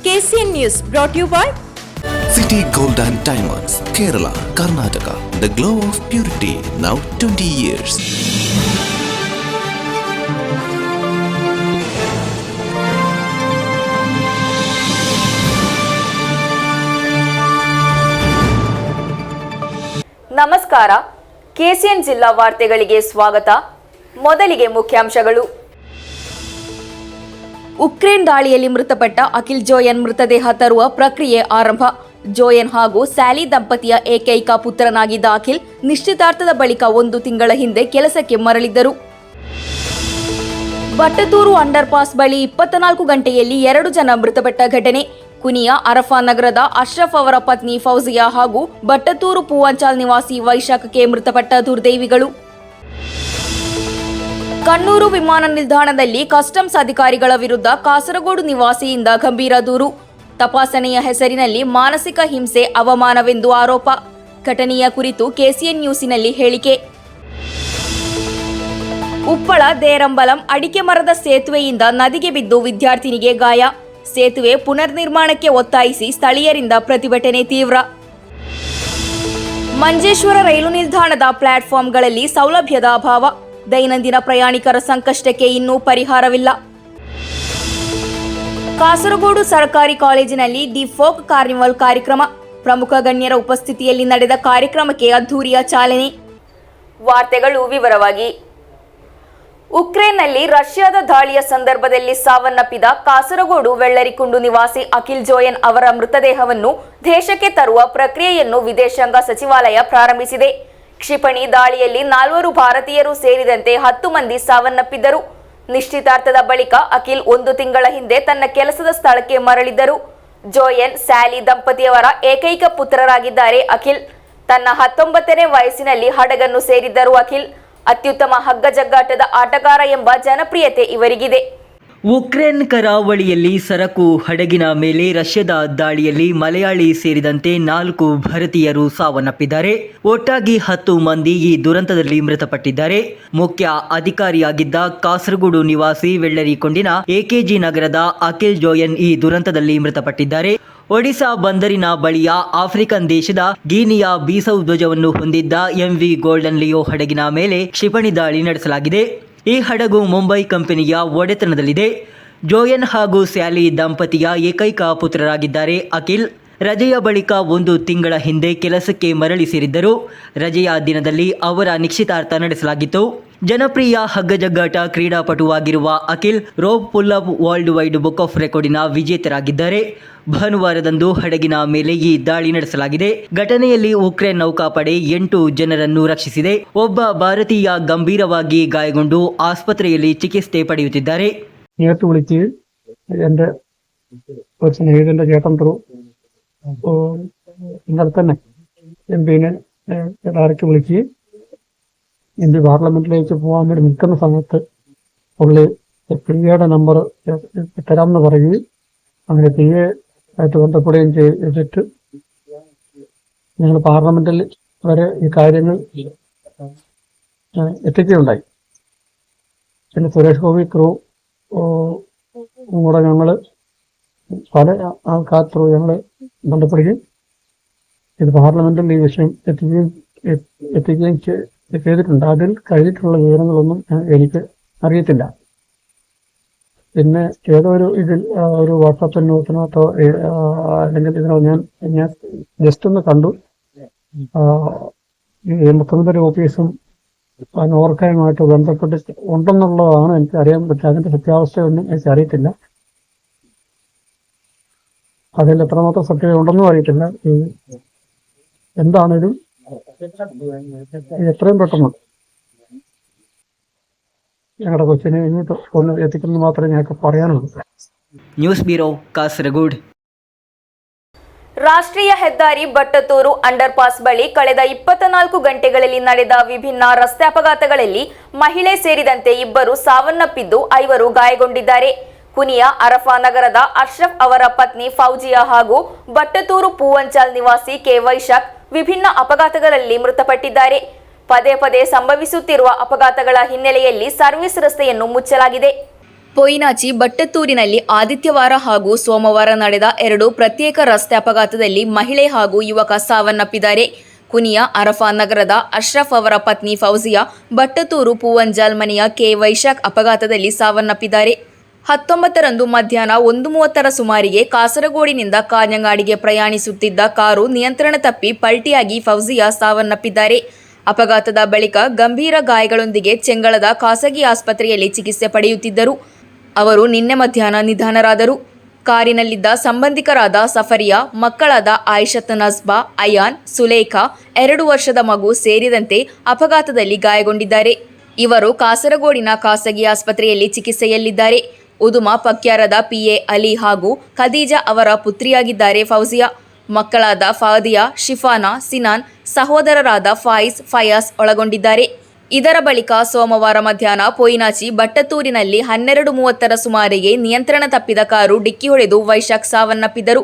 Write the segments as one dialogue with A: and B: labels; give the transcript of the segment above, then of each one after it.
A: KCN News brought to you by
B: City Gold and Diamonds, Kerala, Karnataka. The glow of purity, now 20 years.
C: ನಮಸ್ಕಾರ. KCN ಜಿಲ್ಲಾ ವಾರ್ತೆಗಳಿಗೆ ಸ್ವಾಗತ. ಮೊದಲಿಗೆ ಮುಖ್ಯಾಂಶಗಳು. Ukraine ದಾಳಿಯಲ್ಲಿ ಮೃತಪಟ್ಟ ಅಖಿಲ್ ಜೋಯನ್ ಮೃತದೇಹ ತರುವ ಪ್ರಕ್ರಿಯೆ ಆರಂಭ. ಜೋಯನ್ ಹಾಗೂ ಸ್ಯಾಲಿ ದಂಪತಿಯ ಏಕೈಕ ಪುತ್ರನಾಗಿದ್ದ ಅಖಿಲ್ ನಿಶ್ಚಿತಾರ್ಥದ ಬಳಿಕ 1 ತಿಂಗಳ ಹಿಂದೆ ಕೆಲಸಕ್ಕೆ ಮರಳಿದ್ದರು. ಬಟ್ಟತೂರು ಅಂಡರ್ ಪಾಸ್ ಬಳಿ 24 ಗಂಟೆಯಲ್ಲಿ 2 ಜನ ಮೃತಪಟ್ಟ ಘಟನೆ. ಕುನಿಯ ಅರಫಾ ನಗರದ ಅಶ್ರಫ್ ಅವರ ಪತ್ನಿ ಫೌಜಿಯಾ ಹಾಗೂ ಬಟ್ಟತೂರು ಪೂವಂಚಾಲ್ ನಿವಾಸಿ ವೈಶಾಖಕ್ಕೆ ಮೃತಪಟ್ಟ ದುರ್ದೈವಿಗಳು. ಕಣ್ಣೂರು ವಿಮಾನ ನಿಲ್ದಾಣದಲ್ಲಿ ಕಸ್ಟಮ್ಸ್ ಅಧಿಕಾರಿಗಳ ವಿರುದ್ಧ ಕಾಸರಗೋಡು ನಿವಾಸಿಯಿಂದ ಗಂಭೀರ ದೂರು. ತಪಾಸಣೆಯ ಹೆಸರಿನಲ್ಲಿ ಮಾನಸಿಕ ಹಿಂಸೆ, ಅವಮಾನವೆಂದು ಆರೋಪ. ಘಟನೆಯ ಕುರಿತು KCN ನ್ಯೂಸಿನಲ್ಲಿ ಹೇಳಿಕೆ. ಉಪ್ಪಳ ದೇರಂಬಲಂ ಅಡಿಕೆ ಮರದ ಸೇತುವೆಯಿಂದ ನದಿಗೆ ಬಿದ್ದು ವಿದ್ಯಾರ್ಥಿನಿಗೆ ಗಾಯ. ಸೇತುವೆ ಪುನರ್ನಿರ್ಮಾಣಕ್ಕೆ ಒತ್ತಾಯಿಸಿ ಸ್ಥಳೀಯರಿಂದ ಪ್ರತಿಭಟನೆ ತೀವ್ರ. ಮಂಜೇಶ್ವರ ರೈಲು ನಿಲ್ದಾಣದ ಪ್ಲಾಟ್ಫಾರ್ಮ್ಗಳಲ್ಲಿ ಸೌಲಭ್ಯದ ಅಭಾವ. ದೈನಂದಿನ ಪ್ರಯಾಣಿಕರ ಸಂಕಷ್ಟಕ್ಕೆ ಇನ್ನೂ ಪರಿಹಾರವಿಲ್ಲ. ಕಾಸರಗೋಡು ಸರ್ಕಾರಿ ಕಾಲೇಜಿನಲ್ಲಿ ದಿ ಫೋಕ್ ಕಾರ್ನಿವಲ್ ಕಾರ್ಯಕ್ರಮ. ಪ್ರಮುಖ ಗಣ್ಯರ ಉಪಸ್ಥಿತಿಯಲ್ಲಿ ನಡೆದ ಕಾರ್ಯಕ್ರಮಕ್ಕೆ ಅದ್ಧೂರಿಯ ಚಾಲನೆ. ವಾರ್ತೆಗಳು ವಿವರವಾಗಿ. ಉಕ್ರೇನ್ನಲ್ಲಿ ರಷ್ಯಾದ ದಾಳಿಯ ಸಂದರ್ಭದಲ್ಲಿ ಸಾವನ್ನಪ್ಪಿದ ಕಾಸರಗೋಡು ವೆಳ್ಳರಿಕುಂಡು ನಿವಾಸಿ ಅಖಿಲ್ ಜೋಯನ್ ಅವರ ಮೃತದೇಹವನ್ನು ದೇಶಕ್ಕೆ ತರುವ ಪ್ರಕ್ರಿಯೆಯನ್ನು ವಿದೇಶಾಂಗ ಸಚಿವಾಲಯ ಪ್ರಾರಂಭಿಸಿದೆ. ಕ್ಷಿಪಣಿ ದಾಳಿಯಲ್ಲಿ 4 ಭಾರತೀಯರು ಸೇರಿದಂತೆ 10 ಮಂದಿ ಸಾವನ್ನಪ್ಪಿದ್ದರು. ನಿಶ್ಚಿತಾರ್ಥದ ಬಳಿಕ ಅಖಿಲ್ 1 ತಿಂಗಳ ಹಿಂದೆ ತನ್ನ ಕೆಲಸದ ಸ್ಥಳಕ್ಕೆ ಮರಳಿದ್ದರು. ಜೋಯನ್, ಸ್ಯಾಲಿ ದಂಪತಿಯವರ ಏಕೈಕ ಪುತ್ರರಾಗಿದ್ದಾರೆ ಅಖಿಲ್. ತನ್ನ 19ನೇ ವಯಸ್ಸಿನಲ್ಲಿ ಹಡಗನ್ನು ಸೇರಿದ್ದರು ಅಖಿಲ್. ಅತ್ಯುತ್ತಮ ಹಗ್ಗಜಗ್ಗಾಟದ ಆಟಗಾರ ಎಂಬ ಜನಪ್ರಿಯತೆ ಇವರಿಗಿದೆ.
D: ಉಕ್ರೇನ್ ಕರಾವಳಿಯಲ್ಲಿ ಸರಕು ಹಡಗಿನ ಮೇಲೆ ರಷ್ಯಾದ ದಾಳಿಯಲ್ಲಿ ಮಲಯಾಳಿ ಸೇರಿದಂತೆ 4 ಭಾರತೀಯರು ಸಾವನ್ನಪ್ಪಿದ್ದಾರೆ. ಒಟ್ಟಾಗಿ 10 ಮಂದಿ ಈ ದುರಂತದಲ್ಲಿ ಮೃತಪಟ್ಟಿದ್ದಾರೆ. ಮುಖ್ಯ ಅಧಿಕಾರಿಯಾಗಿದ್ದ ಕಾಸರಗೋಡು ನಿವಾಸಿ ವೆಳ್ಳರಿಕೊಂಡಿನ AKG ನಗರದ ಅಖಿಲ್ ಜೋಯನ್ ಈ ದುರಂತದಲ್ಲಿ ಮೃತಪಟ್ಟಿದ್ದಾರೆ. ಒಡಿಶಾ ಬಂದರಿನ ಬಳಿಯ ಆಫ್ರಿಕನ್ ದೇಶದ ಗೀನಿಯಾ ಬೀಸೌ ಧ್ವಜವನ್ನು ಹೊಂದಿದ್ದ MV ಗೋಲ್ಡನ್ ಲಿಯೋ ಹಡಗಿನ ಮೇಲೆ ಕ್ಷಿಪಣಿ ದಾಳಿ ನಡೆಸಲಾಗಿದೆ. ಈ ಹಡಗು ಮುಂಬೈ ಕಂಪನಿಯ ಒಡೆತನದಲ್ಲಿದೆ. ಜೋಯನ್ ಹಾಗೂ ಸ್ಯಾಲಿ ದಂಪತಿಯ ಏಕೈಕ ಪುತ್ರರಾಗಿದ್ದಾರೆ ಅಖಿಲ್. ರಜೆಯ ಬಳಿಕ 1 ತಿಂಗಳ ಹಿಂದೆ ಕೆಲಸಕ್ಕೆ ಮರಳಿ ಸೇರಿದ್ದರು. ರಜೆಯ ದಿನದಲ್ಲಿ ಅವರ ನಿಶ್ಚಿತಾರ್ಥ ನಡೆಸಲಾಗಿತ್ತು. ಜನಪ್ರಿಯ ಹಗ್ಗಜಗ್ಗಾಟ ಕ್ರೀಡಾಪಟುವಾಗಿರುವ Akhil rope pull up world wide book of ರೆಕಾರ್ಡಿನ ವಿಜೇತರಾಗಿದ್ದಾರೆ. ಭಾನುವಾರದಂದು ಹಡಗಿನ ಮೇಲೆ ಈ ದಾಳಿ ನಡೆಸಲಾಗಿದೆ. ಘಟನೆಯಲ್ಲಿ ಉಕ್ರೇನ್ ನೌಕಾಪಡೆ 8 ಜನರನ್ನು ರಕ್ಷಿಸಿದೆ. ಒಬ್ಬ ಭಾರತೀಯ ഗംഭീരವಾಗಿ ಗಾಯಗೊಂಡು ആസ്പത്രിಯಲ್ಲಿ ചികിത്സೆ പಡೆಯುತ್ತಿದ್ದಾರೆ.
E: നേരത്തെ വിളിച്ച് എൻ്റെ ഒരു സ്നേഹിതൻ്റെ ചേട്ടൻ ത്രൂ ഇന്നലെ തന്നെ MP-നെ ഡയറക്റ്റ് വിളിച്ച് MP പാർലമെന്റിലേക്ക് പോകാൻ വേണ്ടി നിൽക്കുന്ന സമയത്ത് പുള്ളി PA-യുടെ നമ്പർ തരാമെന്ന് പറയുകയും അങ്ങനെ PA ആയിട്ട് ബന്ധപ്പെടുകയും ചെയ്തിട്ട് ഞങ്ങൾ പാർലമെന്റിൽ വരെ ഈ കാര്യങ്ങൾ എത്തിക്കുകയുണ്ടായി. പിന്നെ സുരേഷ് ഗോപി ത്രൂ കൂടെ ഞങ്ങൾ പല ആൾക്കാർ ത്രൂ ഞങ്ങൾ ബന്ധപ്പെടുകയും ഇത് പാർലമെന്റിൽ ഈ വിഷയം എത്തിക്കുകയും ചെയ്തിട്ടുണ്ട്. അതിൽ കഴിഞ്ഞിട്ടുള്ള വിവരങ്ങളൊന്നും എനിക്ക് അറിയത്തില്ല. പിന്നെ ഏതോ ഇതിൽ ഒരു വാട്സാപ്പ് ന്യൂസിനകത്തോ അല്ലെങ്കിൽ ഇതിനോ ഞാൻ ജസ്റ്റ് ഒന്ന് കണ്ടു. ഈ മുഖ്യമന്ത്രി ഓഫീസും നോർക്കയുമായിട്ട് ബന്ധപ്പെട്ട് ഉണ്ടെന്നുള്ളതാണ് എനിക്ക് അറിയാൻ പറ്റുക. അതിന്റെ സത്യാവസ്ഥയൊന്നും എനിക്ക് അറിയത്തില്ല. അതിൽ എത്രമാത്രം സത്യം ഉണ്ടെന്നും അറിയത്തില്ല. എന്താണേലും എത്രയും പെട്ടെന്ന് ഞങ്ങളുടെ കൊച്ചിനെ ഇങ്ങോട്ട് ഒന്ന് എത്തിക്കുന്നത് മാത്രമേ ഞങ്ങൾക്ക് പറയാനുള്ളൂ.
D: News bureau Kasaragod.
C: ರಾಷ್ಟ್ರೀಯ ಹೆದ್ದಾರಿ ಬಟ್ಟತೂರು ಅಂಡರ್ ಪಾಸ್ ಬಳಿ ಕಳೆದ 24 ಗಂಟೆಗಳಲ್ಲಿ ನಡೆದ ವಿಭಿನ್ನ ರಸ್ತೆ ಅಪಘಾತಗಳಲ್ಲಿ ಮಹಿಳೆ ಸೇರಿದಂತೆ 2 ಸಾವನ್ನಪ್ಪಿದ್ದು 5 ಗಾಯಗೊಂಡಿದ್ದಾರೆ. ಕುನಿಯ ಅರಫಾ ನಗರದ ಅಶ್ರಫ್ ಅವರ ಪತ್ನಿ ಫೌಜಿಯಾ ಹಾಗೂ ಬಟ್ಟತೂರು ಪೂವಂಚಾಲ್ ನಿವಾಸಿ ಕೆ ವೈಶಾಖ್ ವಿಭಿನ್ನ ಅಪಘಾತಗಳಲ್ಲಿ ಮೃತಪಟ್ಟಿದ್ದಾರೆ. ಪದೇ ಪದೇ ಸಂಭವಿಸುತ್ತಿರುವ ಅಪಘಾತಗಳ ಹಿನ್ನೆಲೆಯಲ್ಲಿ ಸರ್ವಿಸ್ ರಸ್ತೆಯನ್ನು ಮುಚ್ಚಲಾಗಿದೆ. ಪೊಯ್ನಾಚಿ ಬಟ್ಟತ್ತೂರಿನಲ್ಲಿ ಆದಿತ್ಯವಾರ ಹಾಗೂ ಸೋಮವಾರ ನಡೆದ 2 ಪ್ರತ್ಯೇಕ ರಸ್ತೆ ಅಪಘಾತದಲ್ಲಿ ಮಹಿಳೆ ಹಾಗೂ ಯುವಕ ಸಾವನ್ನಪ್ಪಿದ್ದಾರೆ. ಕುನಿಯ ಅರಫಾ ನಗರದ ಅಶ್ರಫ್ ಅವರ ಪತ್ನಿ ಫೌಜಿಯಾ, ಬಟ್ಟತ್ತೂರು ಪೂವಂಜಾಲ್ ಮನೆಯ ಕೆ ವೈಶಾಖ್ ಅಪಘಾತದಲ್ಲಿ ಸಾವನ್ನಪ್ಪಿದ್ದಾರೆ. 19ರಂದು ಮಧ್ಯಾಹ್ನ 1:30 ಸುಮಾರಿಗೆ ಕಾಸರಗೋಡಿನಿಂದ ಕಾಞಂಗಾಡಿಗೆ ಪ್ರಯಾಣಿಸುತ್ತಿದ್ದ ಕಾರು ನಿಯಂತ್ರಣ ತಪ್ಪಿ ಪಲ್ಟಿಯಾಗಿ ಫೌಜಿಯಾ ಸಾವನ್ನಪ್ಪಿದ್ದಾರೆ. ಅಪಘಾತದ ಬಳಿಕ ಗಂಭೀರ ಗಾಯಗಳೊಂದಿಗೆ ಚೆಂಗಳದ ಖಾಸಗಿ ಆಸ್ಪತ್ರೆಯಲ್ಲಿ ಚಿಕಿತ್ಸೆ ಪಡೆಯುತ್ತಿದ್ದರು. ಅವರು ನಿನ್ನೆ ಮಧ್ಯಾಹ್ನ ನಿಧನರಾದರು. ಕಾರಿನಲ್ಲಿದ್ದ ಸಂಬಂಧಿಕರಾದ ಸಫರಿಯಾ, ಮಕ್ಕಳಾದ ಆಯಿಷತ್ ನಸ್ಬಾ, ಅಯಾನ್, ಸುಲೇಖಾ, 2 ವರ್ಷದ ಮಗು ಸೇರಿದಂತೆ ಅಪಘಾತದಲ್ಲಿ ಗಾಯಗೊಂಡಿದ್ದಾರೆ. ಇವರು ಕಾಸರಗೋಡಿನ ಖಾಸಗಿ ಆಸ್ಪತ್ರೆಯಲ್ಲಿ ಚಿಕಿತ್ಸೆಯಲ್ಲಿದ್ದಾರೆ. ಉದುಮಾ ಪಕ್ಯಾರದ ಪಿಎ ಅಲಿ ಹಾಗೂ ಖದೀಜಾ ಅವರ ಪುತ್ರಿಯಾಗಿದ್ದಾರೆ ಫೌಜಿಯಾ. ಮಕ್ಕಳಾದ ಫಾದಿಯಾ, ಶಿಫಾನಾ, ಸಿನಾನ್, ಸಹೋದರರಾದ ಫಾಯಿಜ್, ಫಯಾಸ್ ಒಳಗೊಂಡಿದ್ದಾರೆ. ಇದರ ಬಳಿಕ ಸೋಮವಾರ ಮಧ್ಯಾಹ್ನ ಪೊಯ್ನಾಚಿ ಬಟ್ಟತ್ತೂರಿನಲ್ಲಿ 12:30 ಸುಮಾರಿಗೆ ನಿಯಂತ್ರಣ ತಪ್ಪಿದ ಕಾರು ಡಿಕ್ಕಿ ಹೊಡೆದು ವೈಶಾಖ್ ಸಾವನ್ನಪ್ಪಿದ್ದರು.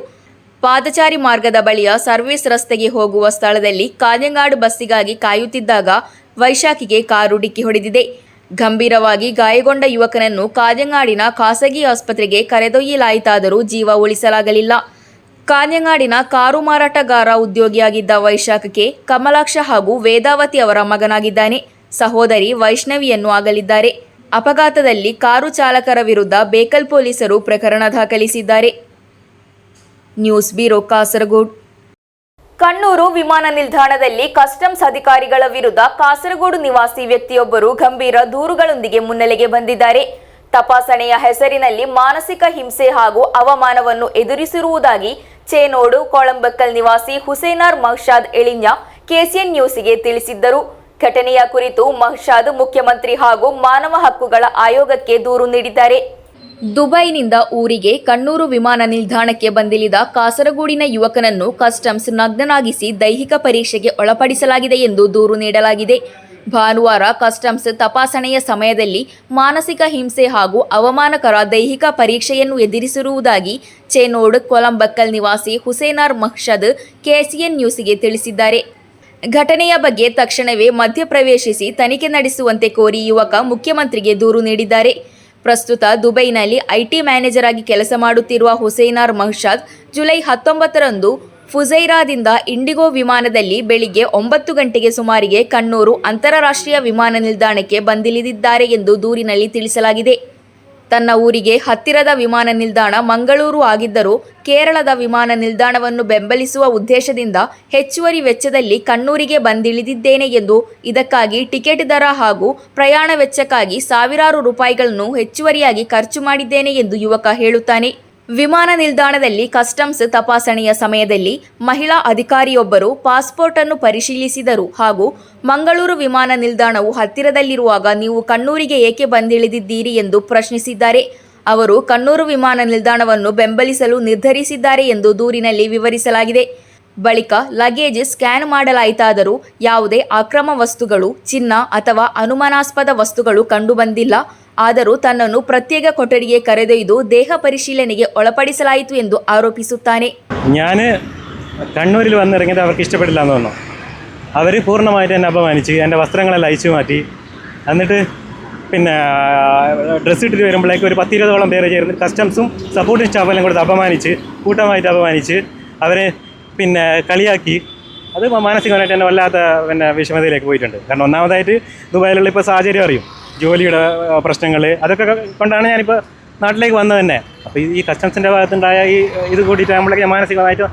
C: ಪಾದಚಾರಿ ಮಾರ್ಗದ ಬಳಿಯ ಸರ್ವಿಸ್ ರಸ್ತೆಗೆ ಹೋಗುವ ಸ್ಥಳದಲ್ಲಿ ಕಾಞಂಗಾಡು ಬಸ್ಸಿಗಾಗಿ ಕಾಯುತ್ತಿದ್ದಾಗ ವೈಶಾಖಿಗೆ ಕಾರು ಡಿಕ್ಕಿ ಹೊಡೆದಿದೆ. ಗಂಭೀರವಾಗಿ ಗಾಯಗೊಂಡ ಯುವಕನನ್ನು ಕಾಞಂಗಾಡಿನ ಖಾಸಗಿ ಆಸ್ಪತ್ರೆಗೆ ಕರೆದೊಯ್ಯಲಾಯಿತಾದರೂ ಜೀವ ಉಳಿಸಲಾಗಲಿಲ್ಲ. ಕಾಞಂಗಾಡಿನ ಕಾರು ಮಾರಾಟಗಾರ ಉದ್ಯೋಗಿಯಾಗಿದ್ದ ವೈಶಾಖಕ್ಕೆ ಕಮಲಾಕ್ಷ ಹಾಗೂ ವೇದಾವತಿ ಅವರ ಮಗನಾಗಿದ್ದಾನೆ. ಸಹೋದರಿ ವೈಷ್ಣವಿಯನ್ನು ಆಗಲಿದ್ದಾರೆ. ಅಪಘಾತದಲ್ಲಿ ಕಾರು ಚಾಲಕರ ವಿರುದ್ಧ ಬೇಕಲ್ ಪೊಲೀಸರು ಪ್ರಕರಣ ದಾಖಲಿಸಿದ್ದಾರೆ. News bureau, Kasaragod. ಕಣ್ಣೂರು ವಿಮಾನ ನಿಲ್ದಾಣದಲ್ಲಿ ಕಸ್ಟಮ್ಸ್ ಅಧಿಕಾರಿಗಳ ವಿರುದ್ಧ ಕಾಸರಗೋಡು ನಿವಾಸಿ ವ್ಯಕ್ತಿಯೊಬ್ಬರು ಗಂಭೀರ ದೂರುಗಳೊಂದಿಗೆ ಮುನ್ನೆಲೆಗೆ ಬಂದಿದ್ದಾರೆ. ತಪಾಸಣೆಯ ಹೆಸರಿನಲ್ಲಿ ಮಾನಸಿಕ ಹಿಂಸೆ ಹಾಗೂ ಅವಮಾನವನ್ನು ಎದುರಿಸಿರುವುದಾಗಿ ಚೇನೋಡು ಕೊಳಂಬಕ್ಕಲ್ ನಿವಾಸಿ ಹುಸೇನಾರ್ ಮಹ್ಷಾದ್ ಎಳಿಂಜ ಕೆಸಿಎನ್ ನ್ಯೂಸ್ಗೆ ತಿಳಿಸಿದ್ದರು. ಘಟನೆಯ ಕುರಿತು ಮಹ್ಷಾದ್ ಮುಖ್ಯಮಂತ್ರಿ ಹಾಗೂ ಮಾನವ ಹಕ್ಕುಗಳ ಆಯೋಗಕ್ಕೆ ದೂರು ನೀಡಿದ್ದಾರೆ. ದುಬೈನಿಂದ ಊರಿಗೆ ಕಣ್ಣೂರು ವಿಮಾನ ನಿಲ್ದಾಣಕ್ಕೆ ಬಂದಿಳಿದ ಕಾಸರಗೋಡಿನ ಯುವಕನನ್ನು ಕಸ್ಟಮ್ಸ್ ನಗ್ನನಾಗಿಸಿ ದೈಹಿಕ ಪರೀಕ್ಷೆಗೆ ಒಳಪಡಿಸಲಾಗಿದೆ ಎಂದು ದೂರು ನೀಡಲಾಗಿದೆ. ಭಾನುವಾರ ಕಸ್ಟಮ್ಸ್ ತಪಾಸಣೆಯ ಸಮಯದಲ್ಲಿ ಮಾನಸಿಕ ಹಿಂಸೆ ಹಾಗೂ ಅವಮಾನಕರ ದೈಹಿಕ ಪರೀಕ್ಷೆಯನ್ನು ಎದುರಿಸಿರುವುದಾಗಿ ಚೇನೋಡ್ ಕೊಲಂಬಕ್ಕಲ್ ನಿವಾಸಿ ಹುಸೇನಾರ್ ಮಹ್ಷದ್ ಕೆಸಿಎನ್ ನ್ಯೂಸ್ಗೆ ತಿಳಿಸಿದ್ದಾರೆ. ಘಟನೆಯ ಬಗ್ಗೆ ತಕ್ಷಣವೇ ಮಧ್ಯಪ್ರವೇಶಿಸಿ ತನಿಖೆ ನಡೆಸುವಂತೆ ಕೋರಿ ಯುವಕ ಮುಖ್ಯಮಂತ್ರಿಗೆ ದೂರು ನೀಡಿದ್ದಾರೆ. ಪ್ರಸ್ತುತ ದುಬೈನಲ್ಲಿ ಐಟಿ ಮ್ಯಾನೇಜರ್ ಆಗಿ ಕೆಲಸ ಮಾಡುತ್ತಿರುವ ಹುಸೇನಾರ್ ಮಹ್ಷದ್ ಜುಲೈ 19ರಂದು ಫುಜೈರಾದಿಂದ ಇಂಡಿಗೋ ವಿಮಾನದಲ್ಲಿ ಬೆಳಿಗ್ಗೆ 9 ಗಂಟೆಗೆ ಸುಮಾರಿಗೆ ಕಣ್ಣೂರು ಅಂತಾರಾಷ್ಟ್ರೀಯ ವಿಮಾನ ನಿಲ್ದಾಣಕ್ಕೆ ಬಂದಿಳಿದಿದ್ದಾರೆ ಎಂದು ದೂರಿನಲ್ಲಿ ತಿಳಿಸಲಾಗಿದೆ. ತನ್ನ ಊರಿಗೆ ಹತ್ತಿರದ ವಿಮಾನ ನಿಲ್ದಾಣ ಮಂಗಳೂರು ಆಗಿದ್ದರೂ ಕೇರಳದ ವಿಮಾನ ನಿಲ್ದಾಣವನ್ನು ಬೆಂಬಲಿಸುವ ಉದ್ದೇಶದಿಂದ ಹೆಚ್ಚುವರಿ ವೆಚ್ಚದಲ್ಲಿ ಕಣ್ಣೂರಿಗೆ ಬಂದಿಳಿದಿದ್ದೇನೆ ಎಂದು, ಇದಕ್ಕಾಗಿ ಟಿಕೆಟ್ ದರ ಹಾಗೂ ಪ್ರಯಾಣ ವೆಚ್ಚಕ್ಕಾಗಿ ಸಾವಿರಾರು ರೂಪಾಯಿಗಳನ್ನು ಹೆಚ್ಚುವರಿಯಾಗಿ ಖರ್ಚು ಮಾಡಿದ್ದೇನೆ ಎಂದು ಯುವಕ ಹೇಳುತ್ತಾನೆ. ವಿಮಾನ ನಿಲ್ದಾಣದಲ್ಲಿ ಕಸ್ಟಮ್ಸ್ ತಪಾಸಣೆಯ ಸಮಯದಲ್ಲಿ ಮಹಿಳಾ ಅಧಿಕಾರಿಯೊಬ್ಬರು ಪಾಸ್ಪೋರ್ಟ್ ಅನ್ನು ಪರಿಶೀಲಿಸಿದರು ಹಾಗೂ ಮಂಗಳೂರು ವಿಮಾನ ನಿಲ್ದಾಣವು ಹತ್ತಿರದಲ್ಲಿರುವಾಗ ನೀವು ಕಣ್ಣೂರಿಗೆ ಏಕೆ ಬಂದಿಳಿದಿದ್ದೀರಿ ಎಂದು ಪ್ರಶ್ನಿಸಿದ್ದಾರೆ. ಅವರು ಕಣ್ಣೂರು ವಿಮಾನ ನಿಲ್ದಾಣವನ್ನು ಬೆಂಬಲಿಸಲು ನಿರ್ಧರಿಸಿದ್ದಾರೆ ಎಂದು ದೂರಿನಲ್ಲಿ ವಿವರಿಸಲಾಗಿದೆ. ಬಳಿಕ ಲಗೇಜ್ ಸ್ಕ್ಯಾನ್ ಮಾಡಲಾಯಿತಾದರೂ ಯಾವುದೇ ಅಕ್ರಮ ವಸ್ತುಗಳು, ಚಿನ್ನ ಅಥವಾ ಅನುಮಾನಾಸ್ಪದ ವಸ್ತುಗಳು ಕಂಡುಬಂದಿಲ್ಲ. ಆದರೂ ತನ್ನನ್ನು പ്രത്യേക ಕೊಠಡಿಗೆ കರೆದೊಯ್ದು ದೇಹ പരിശീലನೆಗೆ ಒಳಪಡಿಸಲಾಯಿತು ಎಂದು ആരോപിಸುತ್ತಾನೆ.
F: ഞാൻ കണ്ണൂരിൽ വന്നിറങ്ങിയത് അവർക്ക് ഇഷ്ടപ്പെട്ടില്ല എന്ന് തോന്നുന്നു. അവർ പൂർണ്ണമായിട്ട് എന്നെ അപമാനിച്ച് എൻ്റെ വസ്ത്രങ്ങളെല്ലാം അയച്ചു മാറ്റി. എന്നിട്ട് പിന്നെ ഡ്രസ്സ് ഇട്ടിട്ട് വരുമ്പോഴേക്കും ഒരു 10-20ഓളം പേര് ചേർന്ന് കസ്റ്റംസും സപ്പോർട്ടിംഗ് സ്റ്റാഫെല്ലാം കൊടുത്ത് അപമാനിച്ച്, കൂട്ടമായിട്ട് അപമാനിച്ച് അവരെ പിന്നെ കളിയാക്കി. അത് മാനസികമായിട്ട് എന്നെ വല്ലാത്ത വിഷമതയിലേക്ക് പോയിട്ടുണ്ട്. കാരണം ഒന്നാമതായിട്ട് ദുബായിലുള്ള ഇപ്പോൾ സാഹചര്യം അറിയും, ജോലിയുടെ പ്രശ്നങ്ങൾ, അതൊക്കെ കൊണ്ടാണ് ഞാനിപ്പോൾ നാട്ടിലേക്ക് വന്നത് തന്നെ. അപ്പോൾ ഈ കസ്റ്റംസിൻ്റെ ഭാഗത്തുണ്ടായ ഇത് കൂടിയിട്ട് നമ്മളൊക്കെ മാനസികമായിട്ട്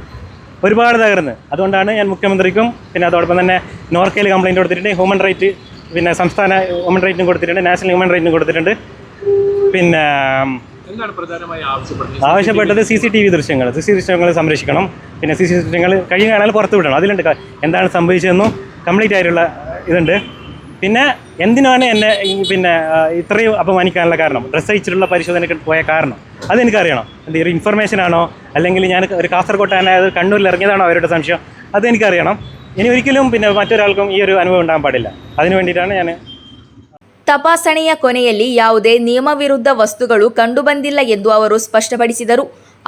F: ഒരുപാട് തകർന്ന്. അതുകൊണ്ടാണ് ഞാൻ മുഖ്യമന്ത്രിക്കും പിന്നെ അതോടൊപ്പം തന്നെ നോർക്കയിൽ കംപ്ലയിൻറ്റ് കൊടുത്തിട്ടുണ്ട്, ഹ്യൂമൻ റൈറ്റ് പിന്നെ സംസ്ഥാന ഹ്യൂമൻ റൈറ്റിനും കൊടുത്തിട്ടുണ്ട്, നാഷണൽ ഹ്യൂമൻ റൈറ്റിനും കൊടുത്തിട്ടുണ്ട്. പിന്നെ ആവശ്യപ്പെട്ടത് CCTV ദൃശ്യങ്ങൾ സംരക്ഷിക്കണം. പിന്നെ CCTV ദൃശ്യങ്ങൾ കഴിഞ്ഞ കാണാൻ പുറത്തു വിടണം. അതിലുണ്ട് എന്താണ് സംഭവിച്ചതെന്നും കംപ്ലീറ്റ് ആയിട്ടുള്ള ഇതുണ്ട്. പിന്നെ എന്തിനാണ് എന്നെ പിന്നെ ഇത്രയും അപമാനിക്കാനുള്ള കാരണം, ഡ്രസ്സ് അയച്ചിട്ടുള്ള പരിശോധനയ്ക്ക് പോയ കാരണം അതെനിക്കറിയണം. എന്തെങ്കിലും ഇൻഫർമേഷൻ ആണോ, അല്ലെങ്കിൽ ഞാൻ ഒരു കാസർഗോട്ടാനായത് കണ്ണൂരിൽ ഇറങ്ങിയതാണോ അവരുടെ സംശയം, അതെനിക്കറിയണം. ഇനി ഒരിക്കലും പിന്നെ മറ്റൊരാൾക്കും ഈ ഒരു അനുഭവം ഉണ്ടാകാൻ പാടില്ല. അതിനു വേണ്ടിയിട്ടാണ് ഞാൻ.
C: ತಪಾಸಣೆಯ ಕೊನೆಯಲ್ಲಿ ಯಾವುದೇ ನಿಯಮವಿರುದ್ಧ ವಸ್ತುಗಳು ಕಂಡುಬಂದಿಲ್ಲ ಎಂದು ಅವರು ಸ್ಪಷ್ಟಪಡಿಸಿದರು.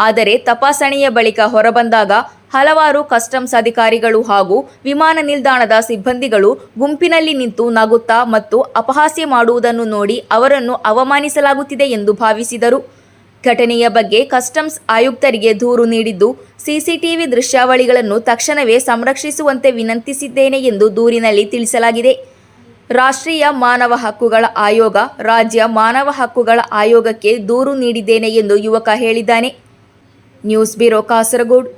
C: ಆದರೆ ತಪಾಸಣೆಯ ಬಳಿಕ ಹೊರಬಂದಾಗ ಹಲವಾರು ಕಸ್ಟಮ್ಸ್ ಅಧಿಕಾರಿಗಳು ಹಾಗೂ ವಿಮಾನ ನಿಲ್ದಾಣದ ಸಿಬ್ಬಂದಿಗಳು ಗುಂಪಿನಲ್ಲಿ ನಿಂತು ನಗುತ್ತಾ ಮತ್ತು ಅಪಹಾಸ್ಯ ಮಾಡುವುದನ್ನು ನೋಡಿ ಅವರನ್ನು ಅವಮಾನಿಸಲಾಗುತ್ತಿದೆ ಎಂದು ಭಾವಿಸಿದರು. ಘಟನೆಯ ಬಗ್ಗೆ ಕಸ್ಟಮ್ಸ್ ಆಯುಕ್ತರಿಗೆ ದೂರು ನೀಡಿದ್ದು, ಸಿಸಿಟಿವಿ ದೃಶ್ಯಾವಳಿಗಳನ್ನು ತಕ್ಷಣವೇ ಸಂರಕ್ಷಿಸುವಂತೆ ವಿನಂತಿಸಿದ್ದೇನೆ ಎಂದು ದೂರಿನಲ್ಲಿ ತಿಳಿಸಲಾಗಿದೆ. ರಾಷ್ಟ್ರೀಯ ಮಾನವ ಹಕ್ಕುಗಳ ಆಯೋಗ, ರಾಜ್ಯ ಮಾನವ ಹಕ್ಕುಗಳ ಆಯೋಗಕ್ಕೆ ದೂರು ನೀಡಿದ್ದೇನೆ ಎಂದು ಯುವಕ ಹೇಳಿದ್ದಾನೆ. News bureau, Kasaragod.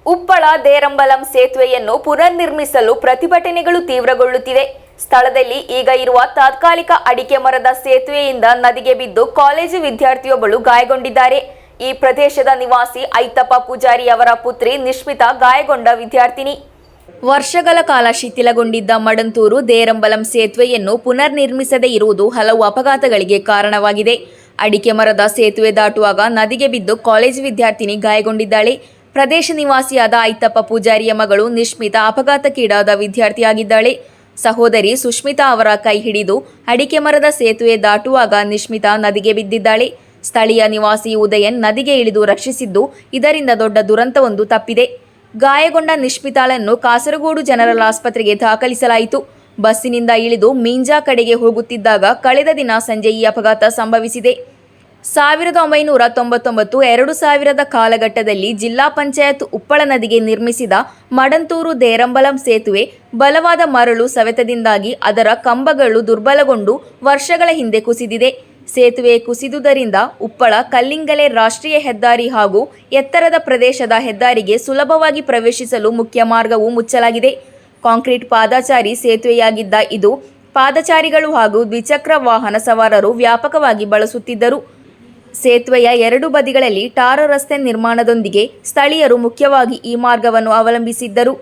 C: ಉಪ್ಪಳ ದೇರಂಬಲಂ ಸೇತುವೆಯನ್ನು ಪುನರ್ನಿರ್ಮಿಸಲು ಪ್ರತಿಭಟನೆಗಳು ತೀವ್ರಗೊಳ್ಳುತ್ತಿವೆ. ಸ್ಥಳದಲ್ಲಿ ಈಗ ಇರುವ ತಾತ್ಕಾಲಿಕ ಅಡಿಕೆ ಮರದ ಸೇತುವೆಯಿಂದ ನದಿಗೆ ಬಿದ್ದು ಕಾಲೇಜು ವಿದ್ಯಾರ್ಥಿಯೊಬ್ಬಳು ಗಾಯಗೊಂಡಿದ್ದಾರೆ. ಈ ಪ್ರದೇಶದ ನಿವಾಸಿ ಐತಪ್ಪ ಪೂಜಾರಿ ಅವರ ಪುತ್ರಿ ನಿಶ್ಮಿತಾ ಗಾಯಗೊಂಡ ವಿದ್ಯಾರ್ಥಿನಿ. ವರ್ಷಗಳ ಕಾಲ ಶಿಥಿಲಗೊಂಡಿದ್ದ ಮಡಂತೂರು ದೇರಂಬಲಂ ಸೇತುವೆಯನ್ನು ಪುನರ್ನಿರ್ಮಿಸದೇ ಇರುವುದು ಹಲವು ಅಪಘಾತಗಳಿಗೆ ಕಾರಣವಾಗಿದೆ. ಅಡಿಕೆ ಮರದ ಸೇತುವೆ ದಾಟುವಾಗ ನದಿಗೆ ಬಿದ್ದು ಕಾಲೇಜು ವಿದ್ಯಾರ್ಥಿನಿ ಗಾಯಗೊಂಡಿದ್ದಾಳೆ. ಪ್ರದೇಶ ನಿವಾಸಿಯಾದ ಐತಪ್ಪ ಪೂಜಾರಿಯ ಮಗಳು ನಿಶ್ಮಿತಾ ಅಪಘಾತಕ್ಕೀಡಾದ ವಿದ್ಯಾರ್ಥಿಯಾಗಿದ್ದಾಳೆ. ಸಹೋದರಿ ಸುಷ್ಮಿತಾ ಅವರ ಕೈ ಹಿಡಿದು ಅಡಿಕೆ ಮರದ ಸೇತುವೆ ದಾಟುವಾಗ ನಿಶ್ಮಿತಾ ನದಿಗೆ ಬಿದ್ದಿದ್ದಾಳೆ. ಸ್ಥಳೀಯ ನಿವಾಸಿ ಉದಯನ್ ನದಿಗೆ ಇಳಿದು ರಕ್ಷಿಸಿದ್ದು, ಇದರಿಂದ ದೊಡ್ಡ ದುರಂತವೊಂದು ತಪ್ಪಿದೆ. ಗಾಯಗೊಂಡ ನಿಶ್ಮಿತಾಳನ್ನು ಕಾಸರಗೋಡು ಜನರಲ್ ಆಸ್ಪತ್ರೆಗೆ ದಾಖಲಿಸಲಾಯಿತು. ಬಸ್ಸಿನಿಂದ ಇಳಿದು ಮೀಂಜಾ ಕಡೆಗೆ ಹೋಗುತ್ತಿದ್ದಾಗ ಕಳೆದ ದಿನ ಸಂಜೆ ಈ ಅಪಘಾತ ಸಂಭವಿಸಿದೆ. 1999-2000 ಕಾಲಘಟ್ಟದಲ್ಲಿ ಜಿಲ್ಲಾ ಪಂಚಾಯತ್ ಉಪ್ಪಳ ನದಿಗೆ ನಿರ್ಮಿಸಿದ ಮಡಂತೂರು ದೇರಂಬಲಂ ಸೇತುವೆ ಬಲವಾದ ಮರಳು ಸವೆತದಿಂದಾಗಿ ಅದರ ಕಂಬಗಳು ದುರ್ಬಲಗೊಂಡು ವರ್ಷಗಳ ಹಿಂದೆ ಕುಸಿದಿದೆ. ಸೇತುವೆ ಕುಸಿದುದರಿಂದ ಉಪ್ಪಳ ಕಲ್ಲಿಂಗಲೆ ರಾಷ್ಟ್ರೀಯ ಹೆದ್ದಾರಿ ಹಾಗೂ ಎತ್ತರದ ಪ್ರದೇಶದ ಹೆದ್ದಾರಿಗೆ ಸುಲಭವಾಗಿ ಪ್ರವೇಶಿಸಲು ಮುಖ್ಯ ಮಾರ್ಗವು ಮುಚ್ಚಲಾಗಿದೆ. ಕಾಂಕ್ರೀಟ್ ಪಾದಚಾರಿ ಸೇತುವೆಯಾಗಿದ್ದ ಇದು ಪಾದಚಾರಿಗಳು ಹಾಗೂ ದ್ವಿಚಕ್ರ ವಾಹನ ಸವಾರರು ವ್ಯಾಪಕವಾಗಿ ಬಳಸುತ್ತಿದ್ದರು. ಸೇತುವೆಯ ಎರಡು ಬದಿಗಳಲ್ಲಿ ಟಾರ್ ರಸ್ತೆ ನಿರ್ಮಾಣದೊಂದಿಗೆ ಸ್ಥಳೀಯರು ಮುಖ್ಯವಾಗಿ ಈ ಮಾರ್ಗವನ್ನು ಅವಲಂಬಿಸಿದ್ದರು.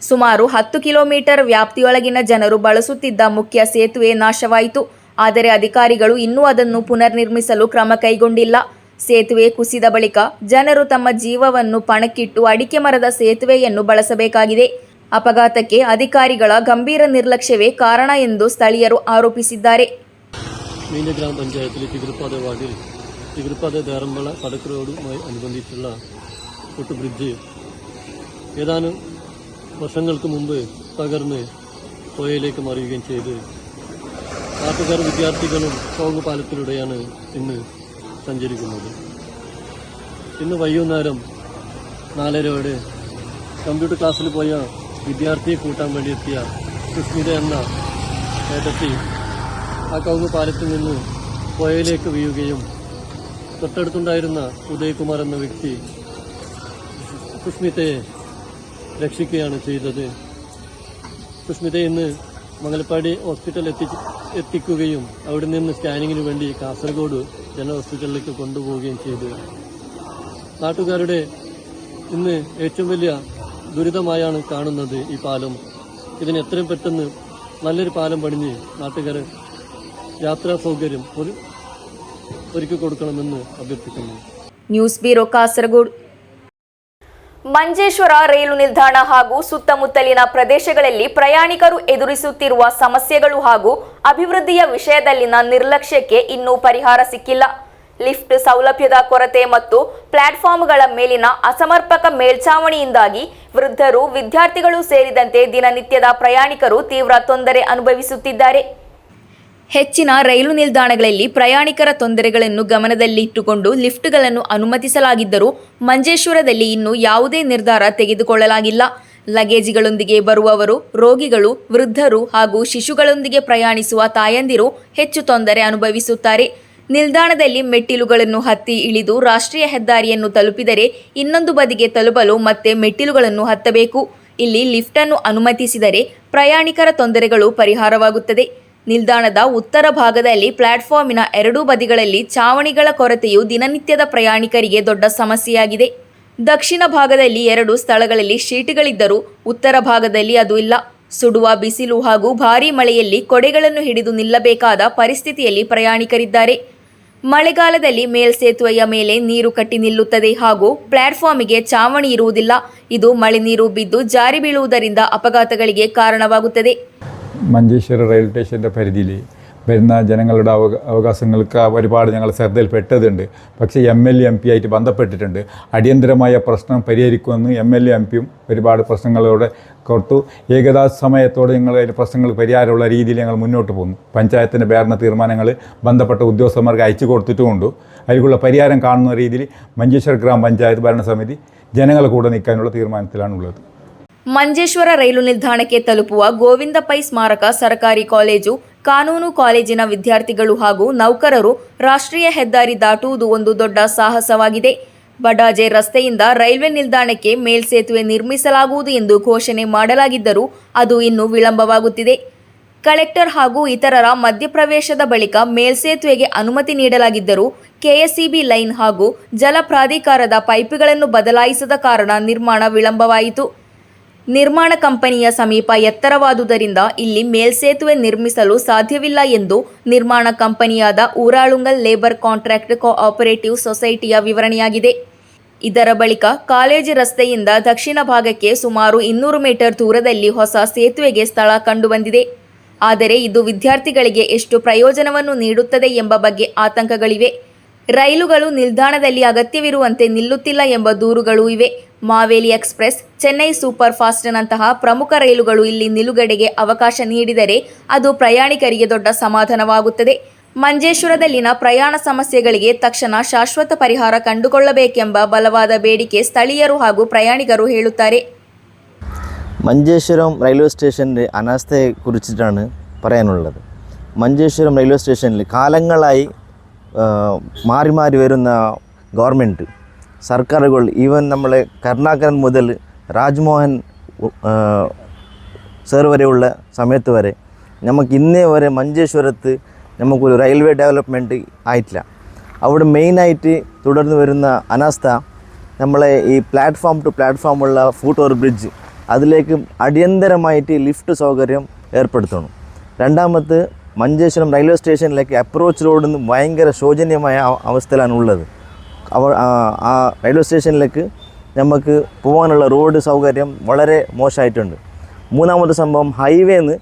C: ಸುಮಾರು 10 ಕಿಲೋಮೀಟರ್ ವ್ಯಾಪ್ತಿಯೊಳಗಿನ ಜನರು ಬಳಸುತ್ತಿದ್ದ ಮುಖ್ಯ ಸೇತುವೆ ನಾಶವಾಯಿತು. ಆದರೆ ಅಧಿಕಾರಿಗಳು ಇನ್ನೂ ಅದನ್ನು ಪುನರ್ನಿರ್ಮಿಸಲು ಕ್ರಮ ಕೈಗೊಂಡಿಲ್ಲ. ಸೇತುವೆ ಕುಸಿದ ಬಳಿಕ ಜನರು ತಮ್ಮ ಜೀವವನ್ನು ಪಣಕ್ಕಿಟ್ಟು ಅಡಿಕೆ ಮರದ ಸೇತುವೆಯನ್ನು ಬಳಸಬೇಕಾಗಿದೆ. ಅಪಘಾತಕ್ಕೆ ಅಧಿಕಾರಿಗಳ ಗಂಭೀರ ನಿರ್ಲಕ್ಷ್ಯವೇ ಕಾರಣ ಎಂದು ಸ್ಥಳೀಯರು ಆರೋಪಿಸಿದ್ದಾರೆ.
G: മീന ഗ്രാമപഞ്ചായത്തിലെ തികൃപ്പാത വാർഡിൽ തികൃപ്പാത ദേറമ്പള കടക്ക് റോഡുമായി അനുബന്ധിച്ചുള്ള ഫുട് ബ്രിഡ്ജ് ഏതാനും വർഷങ്ങൾക്ക് മുമ്പ് തകർന്ന് പുഴയിലേക്ക് മറിയുകയും ചെയ്ത് നാട്ടുകാർ വിദ്യാർത്ഥികളും കോങ്ങ് പാലത്തിലൂടെയാണ് ഇന്ന് സഞ്ചരിക്കുന്നത്. ഇന്ന് വൈകുന്നേരം 4:30 കമ്പ്യൂട്ടർ ക്ലാസ്സിൽ പോയ വിദ്യാർത്ഥിയെ കൂട്ടാൻ വേണ്ടി എത്തിയ സുസ്മിത എന്ന ഏട്ടത്തി ആ കവുങ്ങ് പാലത്തിൽ നിന്ന് പുഴയിലേക്ക് വീഴുകയും തൊട്ടടുത്തുണ്ടായിരുന്ന ഉദയകുമാർ എന്ന വ്യക്തി സുസ്മിതയെ രക്ഷിക്കുകയാണ് ചെയ്തത്. സുസ്മിതയെ ഇന്ന് മംഗലപ്പാടി ഹോസ്പിറ്റലിൽ എത്തിക്കുകയും അവിടെ നിന്ന് സ്കാനിങ്ങിന് വേണ്ടി കാസർഗോഡ് ജനറൽ ഹോസ്പിറ്റലിലേക്ക് കൊണ്ടുപോവുകയും ചെയ്തു. നാട്ടുകാരുടെ ഇന്ന് ഏറ്റവും വലിയ ദുരിതമായാണ് കാണുന്നത് ഈ പാലം. ഇതിന് എത്രയും പെട്ടെന്ന് നല്ലൊരു പാലം പണിഞ്ഞ് നാട്ടുകാർ യാത്രാ സൗകര്യം ഒരുക്കി കൊടുക്കണമെന്ന് അഭ്യർത്ഥിക്കുന്നു.
C: News bureau, Kasaragod. Manjeshwar rail ನಿಲ್ದಾಣ ಹಾಗೂ ಸುತ್ತಮುತ್ತಲಿನ ಪ್ರದೇಶಗಳಲ್ಲಿ ಪ್ರಯಾಣಿಕರು ಎದುರಿಸುತ್ತಿರುವ ಸಮಸ್ಯೆಗಳು ಹಾಗೂ ಅಭಿವೃದ್ಧಿಯ ವಿಷಯದಲ್ಲಿನ ನಿರ್ಲಕ್ಷ್ಯಕ್ಕೆ ಇನ್ನೂ ಪರಿಹಾರ ಸಿಕ್ಕಿಲ್ಲ. ಲಿಫ್ಟ್ ಸೌಲಭ್ಯದ ಕೊರತೆ ಮತ್ತು ಪ್ಲಾಟ್ಫಾರ್ಮ್ಗಳ ಮೇಲಿನ ಅಸಮರ್ಪಕ ಮೇಲ್ಛಾವಣಿಯಿಂದಾಗಿ ವೃದ್ಧರು, ವಿದ್ಯಾರ್ಥಿಗಳು ಸೇರಿದಂತೆ ದಿನನಿತ್ಯದ ಪ್ರಯಾಣಿಕರು ತೀವ್ರ ತೊಂದರೆ ಅನುಭವಿಸುತ್ತಿದ್ದಾರೆ. ಹೆಚ್ಚಿನ ರೈಲು ನಿಲ್ದಾಣಗಳಲ್ಲಿ ಪ್ರಯಾಣಿಕರ ತೊಂದರೆಗಳನ್ನು ಗಮನದಲ್ಲಿಟ್ಟುಕೊಂಡು ಲಿಫ್ಟ್ಗಳನ್ನು ಅನುಮತಿಸಲಾಗಿದ್ದರೂ ಮಂಜೇಶ್ವರದಲ್ಲಿ ಇನ್ನೂ ಯಾವುದೇ ನಿರ್ಧಾರ ತೆಗೆದುಕೊಳ್ಳಲಾಗಿಲ್ಲ. ಲಗೇಜಿಗಳೊಂದಿಗೆ ಬರುವವರು, ರೋಗಿಗಳು, ವೃದ್ಧರು ಹಾಗೂ ಶಿಶುಗಳೊಂದಿಗೆ ಪ್ರಯಾಣಿಸುವ ತಾಯಂದಿರು ಹೆಚ್ಚು ತೊಂದರೆ ಅನುಭವಿಸುತ್ತಾರೆ. ನಿಲ್ದಾಣದಲ್ಲಿ ಮೆಟ್ಟಿಲುಗಳನ್ನು ಹತ್ತಿ ಇಳಿದು ರಾಷ್ಟ್ರೀಯ ಹೆದ್ದಾರಿಯನ್ನು ತಲುಪಿದರೆ ಇನ್ನೊಂದು ಬದಿಗೆ ತಲುಪಲು ಮತ್ತೆ ಮೆಟ್ಟಿಲುಗಳನ್ನು ಹತ್ತಬೇಕು. ಇಲ್ಲಿ ಲಿಫ್ಟನ್ನು ಅನುಮತಿಸಿದರೆ ಪ್ರಯಾಣಿಕರ ತೊಂದರೆಗಳು ಪರಿಹಾರವಾಗುತ್ತದೆ. ನಿಲ್ದಾಣದ ಉತ್ತರ ಭಾಗದಲ್ಲಿ ಪ್ಲಾಟ್ಫಾರ್ಮಿನ ಎರಡೂ ಬದಿಗಳಲ್ಲಿ ಚಾವಣಿಗಳ ಕೊರತೆಯು ದಿನನಿತ್ಯದ ಪ್ರಯಾಣಿಕರಿಗೆ ದೊಡ್ಡ ಸಮಸ್ಯೆಯಾಗಿದೆ. ದಕ್ಷಿಣ ಭಾಗದಲ್ಲಿ 2 ಸ್ಥಳಗಳಲ್ಲಿ ಶೀಟ್ಗಳಿದ್ದರೂ ಉತ್ತರ ಭಾಗದಲ್ಲಿ ಅದು ಇಲ್ಲ. ಸುಡುವ ಬಿಸಿಲು ಹಾಗೂ ಭಾರೀ ಮಳೆಯಲ್ಲಿ ಕೊಡೆಗಳನ್ನು ಹಿಡಿದು ನಿಲ್ಲಬೇಕಾದ ಪರಿಸ್ಥಿತಿಯಲ್ಲಿ ಪ್ರಯಾಣಿಕರಿದ್ದಾರೆ. ಮಳೆಗಾಲದಲ್ಲಿ ಮೇಲ್ಸೇತುವೆಯ ಮೇಲೆ ನೀರು ಕಟ್ಟಿ ನಿಲ್ಲುತ್ತದೆ ಹಾಗೂ ಪ್ಲಾಟ್ಫಾರ್ಮಿಗೆ ಚಾವಣಿ ಇರುವುದಿಲ್ಲ. ಇದು ಮಳೆ ನೀರು ಬಿದ್ದು ಜಾರಿ ಬೀಳುವುದರಿಂದ ಅಪಘಾತಗಳಿಗೆ ಕಾರಣವಾಗುತ್ತದೆ.
H: മഞ്ചേശ്വരം റെയിൽവേ സ്റ്റേഷൻ്റെ പരിധിയിൽ വരുന്ന ജനങ്ങളുടെ അവകാശങ്ങൾക്ക് ഒരുപാട് ഞങ്ങൾ ശ്രദ്ധയിൽപ്പെട്ടതുണ്ട്. പക്ഷേ MLA MP ആയിട്ട് ബന്ധപ്പെട്ടിട്ടുണ്ട്. അടിയന്തരമായ പ്രശ്നം പരിഹരിക്കുമെന്ന് MLA MPയും ഒരുപാട് പ്രശ്നങ്ങളോടെ കൊടുത്തു. ഏകദാശ സമയത്തോടെ ഞങ്ങൾ അതിൻ്റെ പ്രശ്നങ്ങൾ പരിഹാരമുള്ള രീതിയിൽ ഞങ്ങൾ മുന്നോട്ട് പോകുന്നു. പഞ്ചായത്തിൻ്റെ ഭരണ തീരുമാനങ്ങൾ ബന്ധപ്പെട്ട ഉദ്യോഗസ്ഥന്മാർക്ക് അയച്ചു കൊടുത്തിട്ടുമുണ്ട്. അതിലുള്ള പരിഹാരം കാണുന്ന രീതിയിൽ മഞ്ചേശ്വരം ഗ്രാമപഞ്ചായത്ത് ഭരണസമിതി ജനങ്ങളെ കൂടെ നിൽക്കാനുള്ള തീരുമാനത്തിലാണുള്ളത്.
C: ಮಂಜೇಶ್ವರ ರೈಲು ನಿಲ್ದಾಣಕ್ಕೆ ತಲುಪುವ ಗೋವಿಂದ ಪೈ ಸ್ಮಾರಕ ಸರ್ಕಾರಿ ಕಾಲೇಜು, ಕಾನೂನು ಕಾಲೇಜಿನ ವಿದ್ಯಾರ್ಥಿಗಳು ಹಾಗೂ ನೌಕರರು ರಾಷ್ಟ್ರೀಯ ಹೆದ್ದಾರಿ ದಾಟುವುದು ಒಂದು ದೊಡ್ಡ ಸಾಹಸವಾಗಿದೆ. ಬಡಾಜೆ ರಸ್ತೆಯಿಂದ ರೈಲ್ವೆ ನಿಲ್ದಾಣಕ್ಕೆ ಮೇಲ್ಸೇತುವೆ ನಿರ್ಮಿಸಲಾಗುವುದು ಎಂದು ಘೋಷಣೆ ಮಾಡಲಾಗಿದ್ದರೂ ಅದು ಇನ್ನೂ ವಿಳಂಬವಾಗುತ್ತಿದೆ. ಕಲೆಕ್ಟರ್ ಹಾಗೂ ಇತರರ ಮಧ್ಯಪ್ರವೇಶದ ಬಳಿಕ ಮೇಲ್ಸೇತುವೆಗೆ ಅನುಮತಿ ನೀಡಲಾಗಿದ್ದರೂ ಕೆಎಸ್ಇಬಿ ಲೈನ್ ಹಾಗೂ ಜಲ ಪ್ರಾಧಿಕಾರದ ಪೈಪ್ಗಳನ್ನು ಬದಲಾಯಿಸದ ಕಾರಣ ನಿರ್ಮಾಣ ವಿಳಂಬವಾಯಿತು. ನಿರ್ಮಾಣ ಕಂಪನಿಯ ಸಮೀಪ ಎತ್ತರವಾದುದರಿಂದ ಇಲ್ಲಿ ಮೇಲ್ಸೇತುವೆ ನಿರ್ಮಿಸಲು ಸಾಧ್ಯವಿಲ್ಲ ಎಂದು ನಿರ್ಮಾಣ ಕಂಪನಿಯಾದ ಊರಾಳುಂಗಲ್ ಲೇಬರ್ ಕಾಂಟ್ರಾಕ್ಟ್ ಕೋಆಪರೇಟಿವ್ ಸೊಸೈಟಿಯ ವಿವರಣೆಯಾಗಿದೆ. ಇದರ ಬಳಿಕ ಕಾಲೇಜು ರಸ್ತೆಯಿಂದ ದಕ್ಷಿಣ ಭಾಗಕ್ಕೆ ಸುಮಾರು 200 ಮೀಟರ್ ದೂರದಲ್ಲಿ ಹೊಸ ಸೇತುವೆಗೆ ಸ್ಥಳ ಕಂಡುಬಂದಿದೆ. ಆದರೆ ಇದು ವಿದ್ಯಾರ್ಥಿಗಳಿಗೆ ಎಷ್ಟು ಪ್ರಯೋಜನವನ್ನು ನೀಡುತ್ತದೆ ಎಂಬ ಬಗ್ಗೆ ಆತಂಕಗಳಿವೆ. ರೈಲುಗಳು ನಿಲ್ದಾಣದಲ್ಲಿ ಅಗತ್ಯವಿರುವಂತೆ ನಿಲ್ಲುತ್ತಿಲ್ಲ ಎಂಬ ದೂರುಗಳೂ ಇವೆ. ಮಾವೇಲಿ ಎಕ್ಸ್ಪ್ರೆಸ್, ಚೆನ್ನೈ ಸೂಪರ್ ಫಾಸ್ಟ್ನಂತಹ ಪ್ರಮುಖ ರೈಲುಗಳು ಇಲ್ಲಿ ನಿಲುಗಡೆಗೆ ಅವಕಾಶ ನೀಡಿದರೆ ಅದು ಪ್ರಯಾಣಿಕರಿಗೆ ದೊಡ್ಡ ಸಮಾಧಾನವಾಗುತ್ತದೆ. ಮಂಜೇಶ್ವರದಲ್ಲಿನ ಪ್ರಯಾಣ ಸಮಸ್ಯೆಗಳಿಗೆ ತಕ್ಷಣ ಶಾಶ್ವತ ಪರಿಹಾರ ಕಂಡುಕೊಳ್ಳಬೇಕೆಂಬ ಬಲವಾದ ಬೇಡಿಕೆ സ്ഥಳീയರು ಹಾಗೂ പ്രയാണികರು ಹೇಳುತ್ತಾರೆ.
I: മഞ്ചേശ്വരം റെയിൽവേ സ്റ്റേഷൻ്റെ അനാസ്ഥയെക്കുറിച്ചിട്ടാണ് പറയാനുള്ളത്. മഞ്ചേശ്വരം റെയിൽവേ സ്റ്റേഷനിൽ കാലങ്ങളായി മാറി മാറി വരുന്ന ഗവൺമെൻറ് സർക്കാരുകൾ, ഈവൻ നമ്മളെ കരുണാകരൻ മുതൽ രാജ്മോഹൻ സർ വരെയുള്ള സമയത്ത് വരെ നമുക്ക് ഇന്നേ വരെ മഞ്ചേശ്വരത്ത് നമുക്കൊരു റെയിൽവേ ഡെവലപ്മെൻറ്റ് ആയിട്ടില്ല. അവിടെ മെയിനായിട്ട് തുടർന്ന് വരുന്ന അനാസ്ഥ നമ്മളെ ഈ പ്ലാറ്റ്ഫോം ടു പ്ലാറ്റ്ഫോമുള്ള ഫുട് ഓവർ ബ്രിഡ്ജ്, അതിലേക്ക് അടിയന്തരമായിട്ട് ലിഫ്റ്റ് സൗകര്യം ഏർപ്പെടുത്തണം. രണ്ടാമത് മഞ്ചേശ്വരം റെയിൽവേ സ്റ്റേഷനിലേക്ക് അപ്രോച്ച് റോഡിൽ നിന്ന് ഭയങ്കര ശോചനീയമായ അവസ്ഥയിലാണ് ഉള്ളത്. ആ റെയിൽവേ സ്റ്റേഷനിലേക്ക് നമുക്ക് പോകാനുള്ള റോഡ് സൗകര്യം വളരെ മോശമായിട്ടുണ്ട്. മൂന്നാമത്തെ സംഭവം, ഹൈവേന്ന്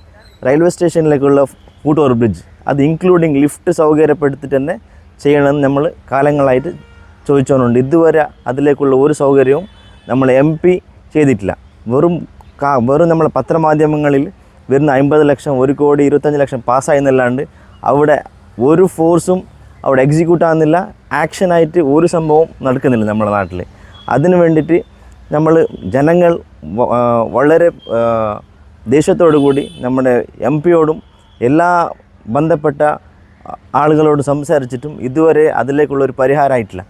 I: റെയിൽവേ സ്റ്റേഷനിലേക്കുള്ള ഫുട് ഓവർ ബ്രിഡ്ജ്, അത് ഇൻക്ലൂഡിങ് ലിഫ്റ്റ് സൗകര്യപ്പെടുത്തിയിട്ട് തന്നെ ചെയ്യണമെന്ന് നമ്മൾ കാലങ്ങളായിട്ട് ചോദിച്ചുകൊണ്ടുണ്ട്. ഇതുവരെ അതിലേക്കുള്ള ഒരു സൗകര്യവും നമ്മൾ MP ചെയ്തിട്ടില്ല. വെറും നമ്മൾ പത്രമാധ്യമങ്ങളിൽ വരുന്ന 50 ലക്ഷം 1 കോടി 25 ലക്ഷം പാസ്സായി എന്നല്ലാണ്ട് അവിടെ ഒരു ഫോഴ്സും അവിടെ എക്സിക്യൂട്ട് ആകുന്നില്ല. ആക്ഷനായിട്ട് ഒരു സംഭവം നടക്കുന്നില്ല നമ്മുടെ നാട്ടിൽ. അതിന് വേണ്ടിയിട്ട് നമ്മൾ ജനങ്ങൾ വളരെ ദേഷ്യത്തോടു കൂടി നമ്മുടെ MPയോടും എല്ലാ ബന്ധപ്പെട്ട ആളുകളോട് സംസാരിച്ചിട്ടും ഇതുവരെ അതിലേക്കുള്ളൊരു പരിഹാരമായിട്ടില്ല.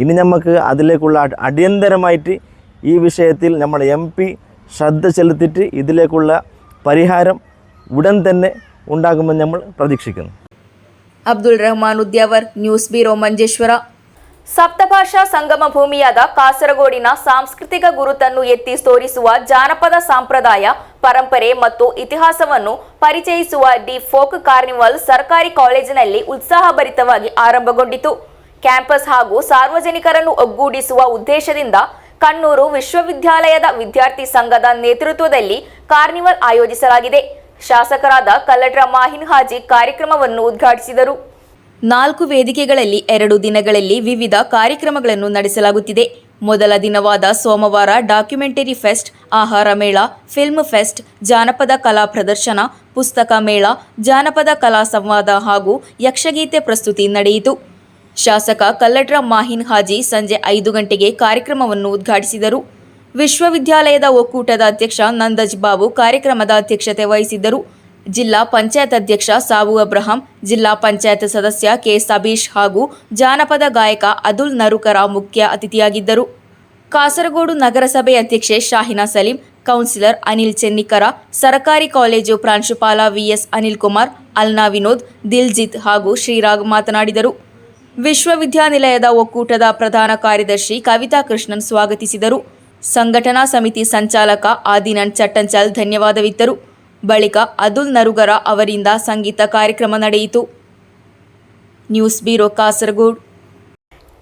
I: ഇനി നമുക്ക് അതിലേക്കുള്ള അടിയന്തരമായിട്ട് ഈ വിഷയത്തിൽ നമ്മുടെ MP ശ്രദ്ധ ചെലുത്തിയിട്ട് ഇതിലേക്കുള്ള പരിഹാരം ഉടൻ തന്നെ ഉണ്ടാകുമെന്ന് നമ്മൾ പ്രതീക്ഷിക്കുന്നു.
C: Abdul Rahman Udyavar, news bureau Manjeshwar. ಸಪ್ತಭಾಷಾ ಸಂಗಮ ಭೂಮಿಯಾದ ಕಾಸರಗೋಡಿನ ಸಾಂಸ್ಕೃತಿಕ ಗುರುತನ್ನು ಎತ್ತಿ ತೋರಿಸುವ ಜಾನಪದ ಸಂಪ್ರದಾಯ, ಪರಂಪರೆ ಮತ್ತು ಇತಿಹಾಸವನ್ನು ಪರಿಚಯಿಸುವ ದಿ ಫೋಕ್ ಕಾರ್ನಿವಲ್ ಸರ್ಕಾರಿ ಕಾಲೇಜಿನಲ್ಲಿ ಉತ್ಸಾಹಭರಿತವಾಗಿ ಆರಂಭಗೊಂಡಿತು. ಕ್ಯಾಂಪಸ್ ಹಾಗೂ ಸಾರ್ವಜನಿಕರನ್ನು ಒಗ್ಗೂಡಿಸುವ ಉದ್ದೇಶದಿಂದ ಕಣ್ಣೂರು ವಿಶ್ವವಿದ್ಯಾಲಯದ ವಿದ್ಯಾರ್ಥಿ ಸಂಘದ ನೇತೃತ್ವದಲ್ಲಿ ಕಾರ್ನಿವಲ್ ಆಯೋಜಿಸಲಾಗಿದೆ. ಶಾಸಕರಾದ ಕಲ್ಲಡ್ರ ಮಾಹಿನ್ ಹಾಜಿ ಕಾರ್ಯಕ್ರಮವನ್ನು ಉದ್ಘಾಟಿಸಿದರು. 4 ವೇದಿಕೆಗಳಲ್ಲಿ 2 ದಿನಗಳಲ್ಲಿ ವಿವಿಧ ಕಾರ್ಯಕ್ರಮಗಳನ್ನು ನಡೆಸಲಾಗುತ್ತಿದೆ. ಮೊದಲ ದಿನವಾದ ಸೋಮವಾರ ಡಾಕ್ಯುಮೆಂಟರಿ ಫೆಸ್ಟ್, ಆಹಾರ ಮೇಳ, ಫಿಲ್ಮ್ ಫೆಸ್ಟ್, ಜಾನಪದ ಕಲಾ ಪ್ರದರ್ಶನ, ಪುಸ್ತಕ ಮೇಳ, ಜಾನಪದ ಕಲಾ ಸಂವಾದ ಹಾಗೂ ಯಕ್ಷಗೀತೆ ಪ್ರಸ್ತುತಿ ನಡೆಯಿತು. ಶಾಸಕ ಕಲ್ಲಡ್ರ ಮಾಹಿನ್ ಹಾಜಿ ಸಂಜೆ 5 ಗಂಟೆಗೆ ಕಾರ್ಯಕ್ರಮವನ್ನು ಉದ್ಘಾಟಿಸಿದರು. ವಿಶ್ವವಿದ್ಯಾಲಯದ ಒಕ್ಕೂಟದ ಅಧ್ಯಕ್ಷ ನಂದಜ್ ಬಾಬು ಕಾರ್ಯಕ್ರಮದ ಅಧ್ಯಕ್ಷತೆ ವಹಿಸಿದ್ದರು. ಜಿಲ್ಲಾ ಪಂಚಾಯತ್ ಅಧ್ಯಕ್ಷ ಸಾಬು ಅಬ್ರಹಾಂ, ಜಿಲ್ಲಾ ಪಂಚಾಯತ್ ಸದಸ್ಯ ಕೆ ಸಬೀಶ್ ಹಾಗೂ ಜಾನಪದ ಗಾಯಕ ಅದುಲ್ ನರುಕರ ಮುಖ್ಯ ಅತಿಥಿಯಾಗಿದ್ದರು. ಕಾಸರಗೋಡು ನಗರಸಭೆ ಅಧ್ಯಕ್ಷೆ ಶಾಹಿನಾ ಸಲೀಂ, ಕೌನ್ಸಿಲರ್ ಅನಿಲ್ ಚೆನ್ನಿಕರ, ಸರಕಾರಿ ಕಾಲೇಜು ಪ್ರಾಂಶುಪಾಲ VS ಅನಿಲ್ ಕುಮಾರ್, ಅಲ್ನಾ ವಿನೋದ್, ದಿಲ್ಜಿತ್ ಹಾಗೂ ಶ್ರೀರಾಗ್ ಮಾತನಾಡಿದರು. ವಿಶ್ವವಿದ್ಯಾನಿಲಯದ ಒಕ್ಕೂಟದ ಪ್ರಧಾನ ಕಾರ್ಯದರ್ಶಿ ಕವಿತಾ ಕೃಷ್ಣನ್ ಸ್ವಾಗತಿಸಿದರು. ಸಂಘಟನಾ ಸಮಿತಿ ಸಂಚಾಲಕ ಆದಿನನ್ ಚಟ್ಟಂಚಲ್ ಧನ್ಯವಾದವಿತ್ತರು. ಬಳಿಕ ಅದುಲ್ ನರುಗರ ಅವರಿಂದ ಸಂಗೀತ ಕಾರ್ಯಕ್ರಮ ನಡೆಯಿತು. News bureau Kasaragod.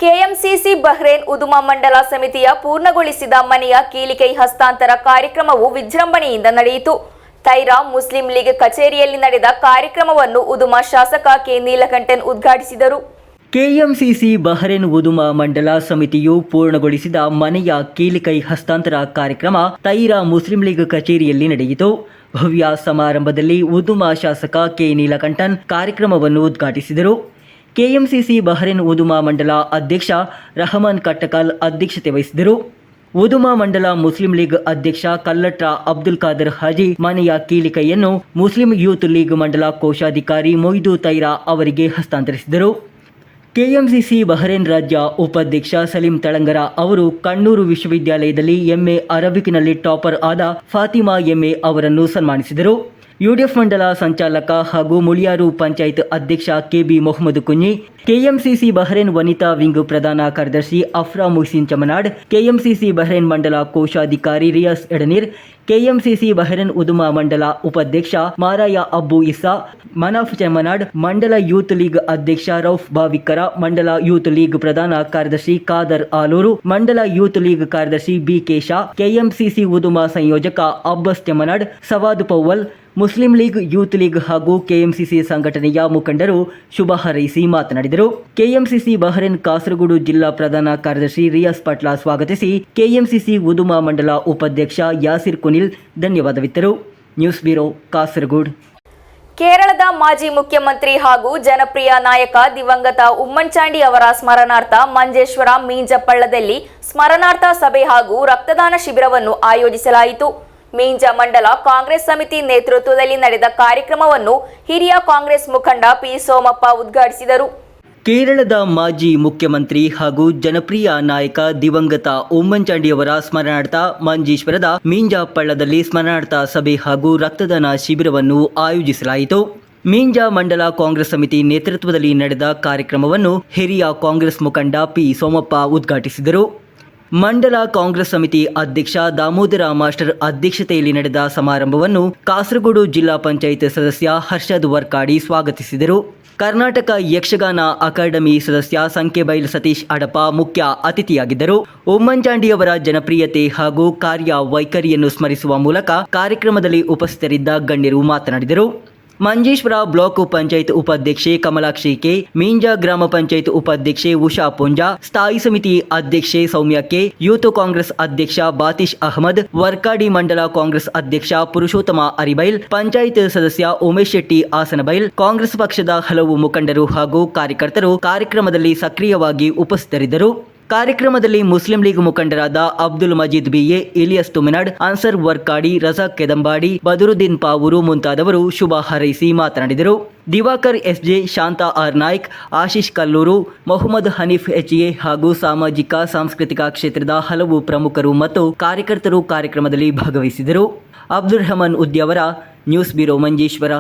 C: KMCC Bahrain Uduma ಮಂಡಲ ಸಮಿತಿಯ ಪೂರ್ಣಗೊಳಿಸಿದ ಮನೆಯ ಕೀಲಿಕೈ ಹಸ್ತಾಂತರ ಕಾರ್ಯಕ್ರಮವು ವಿಜೃಂಭಣೆಯಿಂದ ನಡೆಯಿತು. ತೈರಾ ಮುಸ್ಲಿಂ ಲೀಗ್ ಕಚೇರಿಯಲ್ಲಿ ನಡೆದ ಕಾರ್ಯಕ್ರಮವನ್ನು ಉದುಮಾ ಶಾಸಕ ಕೆ ನೀಲಕಂಠನ್ ಉದ್ಘಾಟಿಸಿದರು.
D: ಕೆಎಂಸಿಸಿ ಬಹರೇನ್ ಉದುಮಾ ಮಂಡಲ ಸಮಿತಿಯು ಪೂರ್ಣಗೊಳಿಸಿದ ಮನೆಯ ಕೀಲಿಕೈ ಹಸ್ತಾಂತರ ಕಾರ್ಯಕ್ರಮ ತೈರಾ ಮುಸ್ಲಿಂ ಲೀಗ್ ಕಚೇರಿಯಲ್ಲಿ ನಡೆಯಿತು. ಭವ್ಯ ಸಮಾರಂಭದಲ್ಲಿ ಉದುಮಾ ಶಾಸಕ ಕೆ ನೀಲಕಂಠನ್ ಕಾರ್ಯಕ್ರಮವನ್ನು ಉದ್ಘಾಟಿಸಿದರು. ಕೆಎಂಸಿಸಿ ಬಹರೇನ್ ಉದುಮಾ ಮಂಡಲ ಅಧ್ಯಕ್ಷ ರಹಮಾನ್ ಕಟ್ಟಕಾಲ್ ಅಧ್ಯಕ್ಷತೆ ವಹಿಸಿದರು. ಉದುಮಾ ಮಂಡಲ ಮುಸ್ಲಿಂ ಲೀಗ್ ಅಧ್ಯಕ್ಷ ಕಲ್ಲಟ್ರ ಅಬ್ದುಲ್ ಖಾದರ್ ಹಾಜಿ ಮನೆಯ ಕೀಲಿಕೈಯನ್ನು ಮುಸ್ಲಿಂ ಯೂತ್ ಲೀಗ್ ಮಂಡಲ ಕೋಶಾಧಿಕಾರಿ ಮೊಯ್ದು ತೈರಾ ಅವರಿಗೆ ಹಸ್ತಾಂತರಿಸಿದರು. ಕೆಎಂಸಿಸಿ ಬಹರೇನ್ ರಾಜ್ಯ ಉಪಾಧ್ಯಕ್ಷ ಸಲೀಂ ತಳಂಗರ ಅವರು ಕಣ್ಣೂರು ವಿಶ್ವವಿದ್ಯಾಲಯದಲ್ಲಿ ಎಂಎ ಅರಬಿಕ್ನಲ್ಲಿ ಟಾಪರ್ ಆದ ಫಾತಿಮಾ ಎಂಎ ಅವರನ್ನು ಸನ್ಮಾನಿಸಿದರು. ಯುಡಿಎಫ್ ಮಂಡಲ ಸಂಚಾಲಕ ಹಾಗೂ ಮುಳಿಯಾರು ಪಂಚಾಯತ್ ಅಧ್ಯಕ್ಷ ಕೆಬಿ ಮೊಹಮ್ಮದ್ ಕುಂಜಿ, ಕೆಎಂಸಿಸಿ ಬಹರೇನ್ ವನಿತಾ ವಿಂಗ್ ಪ್ರಧಾನ ಕಾರ್ಯದರ್ಶಿ ಅಫ್ರಾ ಮುಹ್ಸಿನ್ ಚಮನಾಡ್, ಕೆಎಂಸಿಸಿ ಬಹರೇನ್ ಮಂಡಲ ಕೋಶಾಧಿಕಾರಿ ರಿಯಾಸ್ ಎಡನೀರ್, ಕೆಎಂಸಿಸಿ ಬಹರೇನ್ ಉದುಮಾ ಮಂಡಲ ಉಪಾಧ್ಯಕ್ಷ ಮಾರಾಯ ಅಬ್ಬು ಇಸ್ಸಾ, ಮನಾಫ್ ಚಮನಾಡ್, ಮಂಡಲ ಯೂತ್ ಲೀಗ್ ಅಧ್ಯಕ್ಷ ರೌಫ್ ಬಾವಿಕರ, ಮಂಡಲ ಯೂತ್ ಲೀಗ್ ಪ್ರಧಾನ ಕಾರ್ಯದರ್ಶಿ ಖಾದರ್ ಆಲೂರು, ಮಂಡಲ ಯೂತ್ ಲೀಗ್ ಕಾರ್ಯದರ್ಶಿ ಬಿಕೆ ಶಾ, ಕೆಎಂಸಿಸಿ ಉದುಮಾ ಸಂಯೋಜಕ Abbas Chemnad, Savad Powal, Muslim League, Youth League ಹಾಗೂ ಕೆಎಂಸಿಸಿ ಸಂಘಟನೆಯ ಮುಖಂಡರು ಶುಭ ಹಾರೈಸಿ ಮಾತನಾಡಿದರು. ಕೆಎಂಸಿಸಿ ಬಹರೇನ್ ಕಾಸರಗೋಡು ಜಿಲ್ಲಾ ಪ್ರಧಾನ ಕಾರ್ಯದರ್ಶಿ ರಿಯಾಸ್ ಪಟ್ಲ ಸ್ವಾಗತಿಸಿ ಕೆಎಂಸಿಸಿ ಉದುಮಾ ಮಂಡಲ ಉಪಾಧ್ಯಕ್ಷ ಯಾಸಿರ್ ಕುನಿಲ್ ಧನ್ಯವಾದವಿತ್ತರು. News bureau, Kasaragod.
C: ಕೇರಳದ ಮಾಜಿ ಮುಖ್ಯಮಂತ್ರಿ ಹಾಗೂ ಜನಪ್ರಿಯ ನಾಯಕ ದಿವಂಗತ ಉಮ್ಮನ್ಚಾಂಡಿ ಅವರ ಸ್ಮರಣಾರ್ಥ ಮಂಜೇಶ್ವರ ಮೀಂಜಪಳ್ಳದಲ್ಲಿ ಸ್ಮರಣಾರ್ಥ ಸಭೆ ಹಾಗೂ ರಕ್ತದಾನ ಶಿಬಿರವನ್ನು ಆಯೋಜಿಸಲಾಯಿತು. ಮೀಂಜ ಮಂಡಲ ಕಾಂಗ್ರೆಸ್ ಸಮಿತಿ ನೇತೃತ್ವದಲ್ಲಿ ನಡೆದ ಕಾರ್ಯಕ್ರಮವನ್ನು ಹಿರಿಯ ಕಾಂಗ್ರೆಸ್ ಮುಖಂಡ ಪಿ ಸೋಮಪ್ಪ ಉದ್ಘಾಟಿಸಿದರು.
D: ಕೇರಳದ ಮಾಜಿ ಮುಖ್ಯಮಂತ್ರಿ ಹಾಗೂ ಜನಪ್ರಿಯ ನಾಯಕ ದಿವಂಗತ ಉಮ್ಮನ್ಚಾಂಡಿಯವರ ಸ್ಮರಣಾರ್ಥ ಮಂಜೇಶ್ವರದ ಮೀಂಜಪಳ್ಳದಲ್ಲಿ ಸ್ಮರಣಾರ್ಥ ಸಭೆ ಹಾಗೂ ರಕ್ತದಾನ ಶಿಬಿರವನ್ನು ಆಯೋಜಿಸಲಾಯಿತು. ಮೀಂಜ ಮಂಡಲ ಕಾಂಗ್ರೆಸ್ ಸಮಿತಿ ನೇತೃತ್ವದಲ್ಲಿ ನಡೆದ ಕಾರ್ಯಕ್ರಮವನ್ನು ಹಿರಿಯ ಕಾಂಗ್ರೆಸ್ ಮುಖಂಡ ಪಿ ಸೋಮಪ್ಪ ಉದ್ಘಾಟಿಸಿದರು. ಮಂಡಲ ಕಾಂಗ್ರೆಸ್ ಸಮಿತಿ ಅಧ್ಯಕ್ಷ ದಾಮೋದರ ಮಾಸ್ಟರ್ ಅಧ್ಯಕ್ಷತೆಯಲ್ಲಿ ನಡೆದ ಸಮಾರಂಭವನ್ನು ಕಾಸರಗೋಡು ಜಿಲ್ಲಾ ಪಂಚಾಯತ್ ಸದಸ್ಯ ಹರ್ಷದ್ ವರ್ಕಾಡಿ ಸ್ವಾಗತಿಸಿದರು. ಕರ್ನಾಟಕ ಯಕ್ಷಗಾನ ಅಕಾಡೆಮಿ ಸದಸ್ಯ ಸಂಖ್ಯೆಬೈಲ್ ಸತೀಶ್ ಅಡಪ ಮುಖ್ಯ ಅತಿಥಿಯಾಗಿದ್ದರು. ಉಮ್ಮನ್ಚಾಂಡಿಯವರ ಜನಪ್ರಿಯತೆ ಹಾಗೂ ಕಾರ್ಯ ವೈಖರಿಯನ್ನು ಸ್ಮರಿಸುವ ಮೂಲಕ ಕಾರ್ಯಕ್ರಮದಲ್ಲಿ ಉಪಸ್ಥಿತರಿದ್ದ ಗಣ್ಯರು ಮಾತನಾಡಿದರು. ಮಂಜೇಶ್ವರ ಬ್ಲಾಕ್ ಪಂಚಾಯತ್ ಉಪಾಧ್ಯಕ್ಷೆ ಕಮಲಾಕ್ಷಿ ಕೆ, ಮೀಂಜ ಗ್ರಾಮ ಪಂಚಾಯತ್ ಉಪಾಧ್ಯಕ್ಷೆ ಉಷಾ ಪುಂಜಾ, ಸ್ಥಾಯಿ ಸಮಿತಿ ಅಧ್ಯಕ್ಷೆ ಸೌಮ್ಯ ಕೆ, ಯೂತ್ ಕಾಂಗ್ರೆಸ್ ಅಧ್ಯಕ್ಷ ಬಾತಿಶ್ ಅಹಮದ್, ವರ್ಕಾಡಿ ಮಂಡಲ ಕಾಂಗ್ರೆಸ್ ಅಧ್ಯಕ್ಷ ಪುರುಷೋತ್ತಮ ಅರಿಬೈಲ್, ಪಂಚಾಯತ್ ಸದಸ್ಯ ಉಮೇಶ್ ಶೆಟ್ಟಿ ಆಸನಬೈಲ್, ಕಾಂಗ್ರೆಸ್ ಪಕ್ಷದ ಹಲವು ಮುಖಂಡರು ಹಾಗೂ ಕಾರ್ಯಕರ್ತರು ಕಾರ್ಯಕ್ರಮದಲ್ಲಿ ಸಕ್ರಿಯವಾಗಿ ಉಪಸ್ಥಿತರಿದ್ದರು. ಕಾರ್ಯಕ್ರಮದಲ್ಲಿ ಮುಸ್ಲಿಂ ಲೀಗ್ ಮುಖಂಡರಾದ ಅಬ್ದುಲ್ ಮಜೀದ್ ಬಿಎ, ಇಲಿಯಸ್ ತುಮಿನಾಡ್, ಅನ್ಸರ್ ವರ್ಕಾಡಿ, ರಜಾಕ್ ಕೆದಂಬಾಡಿ, ಬದರುದ್ದೀನ್ ಪಾವೂರು ಮುಂತಾದವರು ಶುಭ ಹಾರೈಸಿ ಮಾತನಾಡಿದರು. Diwakar S J, Shanta R Naik, Ashish Kallur, Mohammed Haneef H A ಹಾಗೂ ಸಾಮಾಜಿಕ ಸಾಂಸ್ಕೃತಿಕ ಕ್ಷೇತ್ರದ ಹಲವು ಪ್ರಮುಖರು ಮತ್ತು ಕಾರ್ಯಕರ್ತರು ಕಾರ್ಯಕ್ರಮದಲ್ಲಿ ಭಾಗವಹಿಸಿದರು. Abdul Rahman Udyavar, news bureau, Manjeshwar.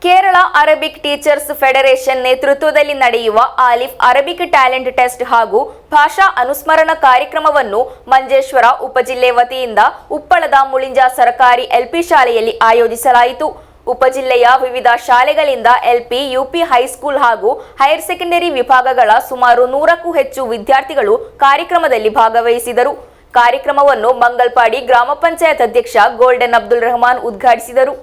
C: Kerala Arabic teachers federation ನೇತೃತ್ವದಲ್ಲಿ ನಡೆಯುವ ಆಲಿಫ್ ಅರಬಿಕ್ ಟ್ಯಾಲೆಂಟ್ ಟೆಸ್ಟ್ ಹಾಗೂ ಭಾಷಾ ಅನುಸ್ಮರಣ ಕಾರ್ಯಕ್ರಮವನ್ನು ಮಂಜೇಶ್ವರ ಉಪಜಿಲ್ಲೆ ವತಿಯಿಂದ ಉಪ್ಪಳದ ಮುಳಿಂಜ ಸರ್ಕಾರಿ ಎಲ್ಪಿ ಶಾಲೆಯಲ್ಲಿ ಆಯೋಜಿಸಲಾಯಿತು. ಉಪಜಿಲ್ಲೆಯ ವಿವಿಧ ಶಾಲೆಗಳಿಂದ ಎಲ್ಪಿ, ಯುಪಿ, ಹೈಸ್ಕೂಲ್ ಹಾಗೂ ಹೈಯರ್ ಸೆಕೆಂಡರಿ ವಿಭಾಗಗಳ ಸುಮಾರು 100ಕ್ಕೂ ಹೆಚ್ಚು ವಿದ್ಯಾರ್ಥಿಗಳು ಕಾರ್ಯಕ್ರಮದಲ್ಲಿ ಭಾಗವಹಿಸಿದರು. ಕಾರ್ಯಕ್ರಮವನ್ನು ಮಂಗಲ್ಪಾಡಿ ಗ್ರಾಮ ಪಂಚಾಯತ್ ಅಧ್ಯಕ್ಷ ಗೋಲ್ಡನ್ ಅಬ್ದುಲ್ ರಹಮಾನ್ ಉದ್ಘಾಟಿಸಿದರು.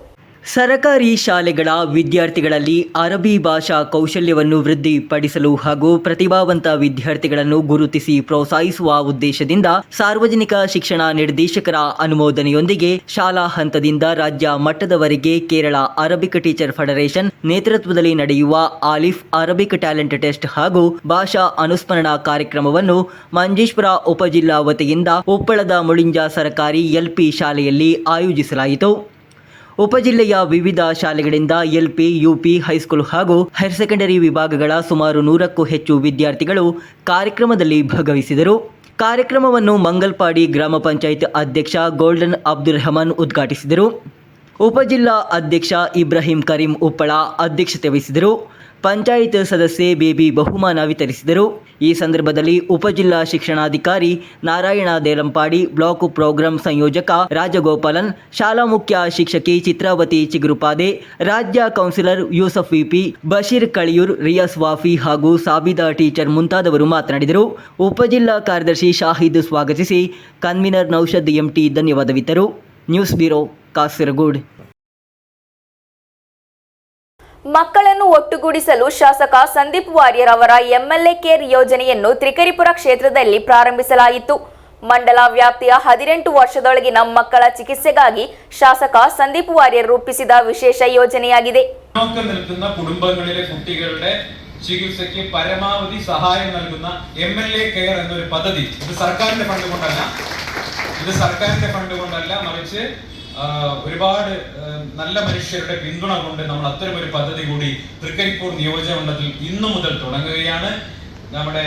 D: ಸರಕಾರಿ ಶಾಲೆಗಳ ವಿದ್ಯಾರ್ಥಿಗಳಲ್ಲಿ ಅರಬ್ಬಿ ಭಾಷಾ ಕೌಶಲ್ಯವನ್ನು ವೃದ್ಧಿಪಡಿಸಲು ಹಾಗೂ ಪ್ರತಿಭಾವಂತ ವಿದ್ಯಾರ್ಥಿಗಳನ್ನು ಗುರುತಿಸಿ ಪ್ರೋತ್ಸಾಹಿಸುವ ಉದ್ದೇಶದಿಂದ ಸಾರ್ವಜನಿಕ ಶಿಕ್ಷಣ ನಿರ್ದೇಶಕರ ಅನುಮೋದನೆಯೊಂದಿಗೆ ಶಾಲಾ ಹಂತದಿಂದ ರಾಜ್ಯ ಮಟ್ಟದವರೆಗೆ ಕೇರಳ ಅರಬಿಕ್ ಟೀಚರ್ ಫೆಡರೇಷನ್ ನೇತೃತ್ವದಲ್ಲಿ ನಡೆಯುವ ಆಲಿಫ್ ಅರಬಿಕ್ ಟ್ಯಾಲೆಂಟ್ ಟೆಸ್ಟ್ ಹಾಗೂ ಭಾಷಾ ಅನುಸ್ಮರಣಾ ಕಾರ್ಯಕ್ರಮವನ್ನು ಮಂಜೇಶ್ವರ ಉಪಜಿಲ್ಲಾ ವತಿಯಿಂದ ಉಪ್ಪಳದ ಮುಳಿಂಜ ಸರ್ಕಾರಿ ಎಲ್ಪಿ ಶಾಲೆಯಲ್ಲಿ ಆಯೋಜಿಸಲಾಯಿತು. ಉಪಜಿಲ್ಲೆಯ ವಿವಿಧ ಶಾಲೆಗಳಿಂದ ಎಲ್ಪಿ, ಯುಪಿ, ಹೈಸ್ಕೂಲ್ ಹಾಗೂ ಹೈಯರ್ ಸೆಕೆಂಡರಿ ವಿಭಾಗಗಳ ಸುಮಾರು 100ಕ್ಕೂ ಹೆಚ್ಚು ವಿದ್ಯಾರ್ಥಿಗಳು ಕಾರ್ಯಕ್ರಮದಲ್ಲಿ ಭಾಗವಹಿಸಿದರು. ಕಾರ್ಯಕ್ರಮವನ್ನು ಮಂಗಲ್ಪಾಡಿ ಗ್ರಾಮ ಪಂಚಾಯತ್ ಅಧ್ಯಕ್ಷ ಗೋಲ್ಡನ್ ಅಬ್ದುಲ್ ರಹಮಾನ್ ಉದ್ಘಾಟಿಸಿದರು. ಉಪಜಿಲ್ಲಾ ಅಧ್ಯಕ್ಷ ಇಬ್ರಾಹಿಂ ಕರೀಂ ಉಪ್ಪಳ ಅಧ್ಯಕ್ಷತೆ ವಹಿಸಿದರು. ಪಂಚಾಯತ್ ಸದಸ್ಯೆ ಬೇಬಿ ಬಹುಮಾನ ವಿತರಿಸಿದರು. ಈ ಸಂದರ್ಭದಲ್ಲಿ ಉಪಜಿಲ್ಲಾ ಶಿಕ್ಷಣಾಧಿಕಾರಿ ನಾರಾಯಣ ದೇಲಂಪಾಡಿ, ಬ್ಲಾಕ್ ಪ್ರೋಗ್ರಾಂ ಸಂಯೋಜಕ ರಾಜಗೋಪಾಲನ್, ಶಾಲಾ ಮುಖ್ಯ ಶಿಕ್ಷಕಿ ಚಿತ್ರಾವತಿ ಚಿಗುರುಪಾದೆ, ರಾಜ್ಯ ಕೌನ್ಸಿಲರ್ ಯೂಸಫ್ ವಿಪಿ, ಬಶೀರ್ ಕಳಿಯೂರ್, ರಿಯಾಸ್ ವಾಫಿ ಹಾಗೂ ಸಾಬಿದಾ ಟೀಚರ್ ಮುಂತಾದವರು ಮಾತನಾಡಿದರು. ಉಪಜಿಲ್ಲಾ ಕಾರ್ಯದರ್ಶಿ ಶಾಹಿದ್ ಸ್ವಾಗತಿಸಿ ಕನ್ವೀನರ್ ನೌಷದ್ ಎಂಟಿ ಧನ್ಯವಾದವಿತ್ತರು. News bureau, Kasaragod.
C: ಮಕ್ಕಳನ್ನು ಒಟ್ಟುಗೂಡಿಸಲು ಶಾಸಕ ಸಂದೀಪ್ ವಾರಿಯರ್ ಅವರ ಎಂಎಲ್ಎ ಕೇರ್ ಯೋಜನೆಯನ್ನು ತ್ರಿಕರಿಪುರ ಕ್ಷೇತ್ರದಲ್ಲಿ ಪ್ರಾರಂಭಿಸಲಾಯಿತು. ಮಂಡಲ ವ್ಯಾಪ್ತಿಯ 18 ವರ್ಷದೊಳಗಿನ ಮಕ್ಕಳ ಚಿಕಿತ್ಸೆಗಾಗಿ ಶಾಸಕ ಸಂದೀಪ್ ವಾರಿಯರ್ ರೂಪಿಸಿದ ವಿಶೇಷ ಯೋಜನೆಯಾಗಿದೆ.
J: നിൽക്കുന്ന കുടുംബങ്ങളിലെ കുട്ടികളുടെ ചികിത്സയ്ക്ക് പരമാവധി സഹായം നൽകുന്ന MLA കെയർ എന്നൊരു പദ്ധതി ഇത് സർക്കാരിന്റെ ഫണ്ട് കൊണ്ടല്ല മറിച്ച് ഒരുപാട് നല്ല മനുഷ്യരുടെ പിന്തുണ കൊണ്ട് നമ്മൾ അത്തരമൊരു പദ്ധതി കൂടി തൃക്കരിപ്പൂർ നിയോജകമണ്ഡലത്തിൽ ഇന്നു മുതൽ തുടങ്ങുകയാണ്. നമ്മുടെ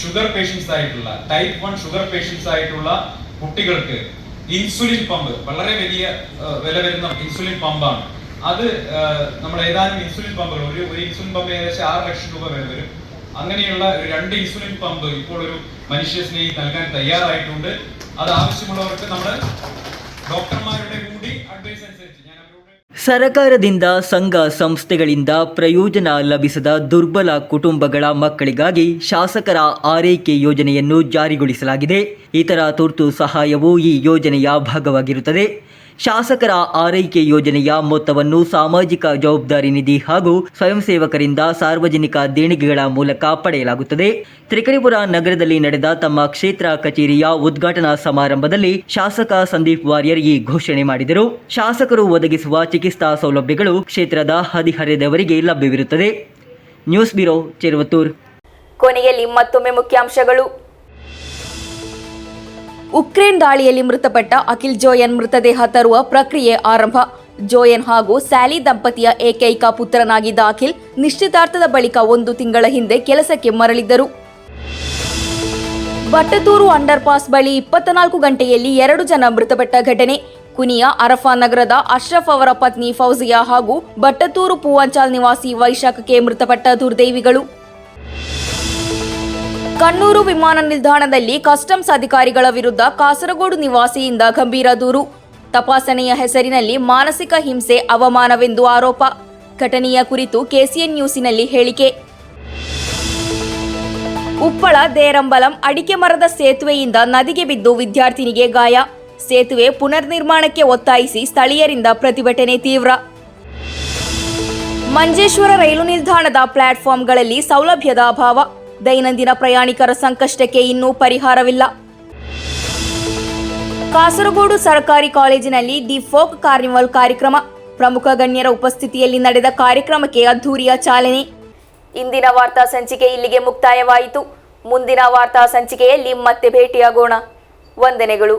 J: ഷുഗർ പേഷ്യൻസ് ആയിട്ടുള്ള ടൈപ്പ് 1 ഷുഗർ പേഷ്യൻസ് ആയിട്ടുള്ള കുട്ടികൾക്ക് ഇൻസുലിൻ പമ്പ്, വളരെ വലിയ വില വരുന്ന ഇൻസുലിൻ പമ്പാണ് അത്. നമ്മുടെ ഏതാനും ഇൻസുലിൻ പമ്പുകൾ, ഒരു ഇൻസുലിൻ പമ്പ് ഏകദേശം 6 ലക്ഷം രൂപ വില വരും. അങ്ങനെയുള്ള 2 ഇൻസുലിൻ പമ്പ് ഇപ്പോൾ ഒരു മനുഷ്യ സ്നേഹി നൽകാൻ തയ്യാറായിട്ടുണ്ട്. അത് ആവശ്യമുള്ളവർക്ക് നമ്മുടെ ಡಾಕ್ಟರ್ಮಾരുടെ കൂടി ಅಡ್ವೈಸ್ അനുസരിച്ച് ഞാൻ അവരോട്
D: ಸರಕಾರದಿಂದ ಸಂಘ ಸಂಸ್ಥೆಗಳಿಂದ ಪ್ರಯೋಜನ ಲಭಿಸದ ದುರ್ಬಲ ಕುಟುಂಬಗಳ ಮಕ್ಕಳಿಗಾಗಿ ಶಾಸಕರ ಆರೈಕೆ ಯೋಜನೆಯನ್ನು ಜಾರಿಗೊಳಿಸಲಾಗಿದೆ. ಇತರ ತುರ್ತು ಸಹಾಯವು ಈ ಯೋಜನೆಯ ಭಾಗವಾಗಿರುತ್ತದೆ. ಶಾಸಕರ ಆರೈಕೆ ಯೋಜನೆಯ ಮೊತ್ತವನ್ನು ಸಾಮಾಜಿಕ ಜವಾಬ್ದಾರಿ ನಿಧಿ ಹಾಗೂ ಸ್ವಯಂ ಸೇವಕರಿಂದ ಸಾರ್ವಜನಿಕ ದೇಣಿಗೆಗಳ ಮೂಲಕ ಪಡೆಯಲಾಗುತ್ತದೆ. ತ್ರಿಕರಿಪುರ ನಗರದಲ್ಲಿ ನಡೆದ ತಮ್ಮ ಕ್ಷೇತ್ರ ಕಚೇರಿಯ ಉದ್ಘಾಟನಾ ಸಮಾರಂಭದಲ್ಲಿ ಶಾಸಕ ಸಂದೀಪ್ ವಾರಿಯರ್ ಈ ಘೋಷಣೆ ಮಾಡಿದರು. ಶಾಸಕರು ಒದಗಿಸುವ ಚಿಕಿತ್ಸಾ ಸೌಲಭ್ಯಗಳು ಕ್ಷೇತ್ರದ ಹದಿಹರೆಯದವರಿಗೆ ಲಭ್ಯವಿರುತ್ತದೆ. News bureau, Cheruvathur.
C: ಕೊನೆಯಲ್ಲಿ ಮತ್ತೊಮ್ಮೆ ಮುಖ್ಯಾಂಶಗಳು. ಉಕ್ರೇನ್ ದಾಳಿಯಲ್ಲಿ ಮೃತಪಟ್ಟ ಅಖಿಲ್ ಜೋಯನ್ ಮೃತದೇಹ ತರುವ ಪ್ರಕ್ರಿಯೆ ಆರಂಭ. ಜೋಯನ್ ಹಾಗೂ ಸ್ಯಾಲಿ ದಂಪತಿಯ ಏಕೈಕ ಪುತ್ರನಾಗಿದ್ದ ಅಖಿಲ್ ನಿಶ್ಚಿತಾರ್ಥದ ಬಳಿಕ 1 ತಿಂಗಳ ಹಿಂದೆ ಕೆಲಸಕ್ಕೆ ಮರಳಿದ್ದರು. ಬಟ್ಟತೂರು ಅಂಡರ್ ಪಾಸ್ ಬಳಿ 24 ಗಂಟೆಯಲ್ಲಿ 2 ಜನ ಮೃತಪಟ್ಟ ಘಟನೆ. ಕುನಿಯ ಅರಫಾ ನಗರದ ಅಶ್ರಫ್ ಅವರ ಪತ್ನಿ ಫೌಜಿಯಾ ಹಾಗೂ ಬಟ್ಟತೂರು ಪೂವಂಚಾಲ್ ನಿವಾಸಿ ವೈಶಾಖಕ್ಕೆ ಮೃತಪಟ್ಟ ದುರ್ದೈವಿಗಳು. ಕಣ್ಣೂರು ವಿಮಾನ ನಿಲ್ದಾಣದಲ್ಲಿ ಕಸ್ಟಮ್ಸ್ ಅಧಿಕಾರಿಗಳ ವಿರುದ್ಧ ಕಾಸರಗೋಡು ನಿವಾಸಿಯಿಂದ ಗಂಭೀರ ದೂರು. ತಪಾಸಣೆಯ ಹೆಸರಿನಲ್ಲಿ ಮಾನಸಿಕ ಹಿಂಸೆ, ಅವಮಾನವೆಂದು ಆರೋಪ. ಘಟನೆಯ ಕುರಿತು KCN ನ್ಯೂಸಿನಲ್ಲಿ ಹೇಳಿಕೆ. ಉಪ್ಪಳ ದೇರಂಬಲಂ ಅಡಿಕೆ ಮರದ ಸೇತುವೆಯಿಂದ ನದಿಗೆ ಬಿದ್ದು ವಿದ್ಯಾರ್ಥಿನಿಗೆ ಗಾಯ. ಸೇತುವೆ ಪುನರ್ನಿರ್ಮಾಣಕ್ಕೆ ಒತ್ತಾಯಿಸಿ ಸ್ಥಳೀಯರಿಂದ ಪ್ರತಿಭಟನೆ ತೀವ್ರ. ಮಂಜೇಶ್ವರ ರೈಲು ನಿಲ್ದಾಣದ ಪ್ಲಾಟ್ಫಾರ್ಮ್ಗಳಲ್ಲಿ ಸೌಲಭ್ಯದ ಅಭಾವ. ದೈನಂದಿನ ಪ್ರಯಾಣಿಕರ ಸಂಕಷ್ಟಕ್ಕೆ ಇನ್ನೂ ಪರಿಹಾರವಿಲ್ಲ. ಕಾಸರಗೋಡು ಸರ್ಕಾರಿ ಕಾಲೇಜಿನಲ್ಲಿ ದಿ ಫೋಕ್ ಕಾರ್ನಿವಲ್ ಕಾರ್ಯಕ್ರಮ. ಪ್ರಮುಖ ಗಣ್ಯರ ಉಪಸ್ಥಿತಿಯಲ್ಲಿ ನಡೆದ ಕಾರ್ಯಕ್ರಮಕ್ಕೆ ಅದ್ಧೂರಿಯ ಚಾಲನೆ. ಇಂದಿನ ವಾರ್ತಾ ಸಂಚಿಕೆ ಇಲ್ಲಿಗೆ ಮುಕ್ತಾಯವಾಯಿತು. ಮುಂದಿನ ವಾರ್ತಾ ಸಂಚಿಕೆಯಲ್ಲಿ ಮತ್ತೆ ಭೇಟಿಯಾಗೋಣ. ವಂದನೆಗಳು.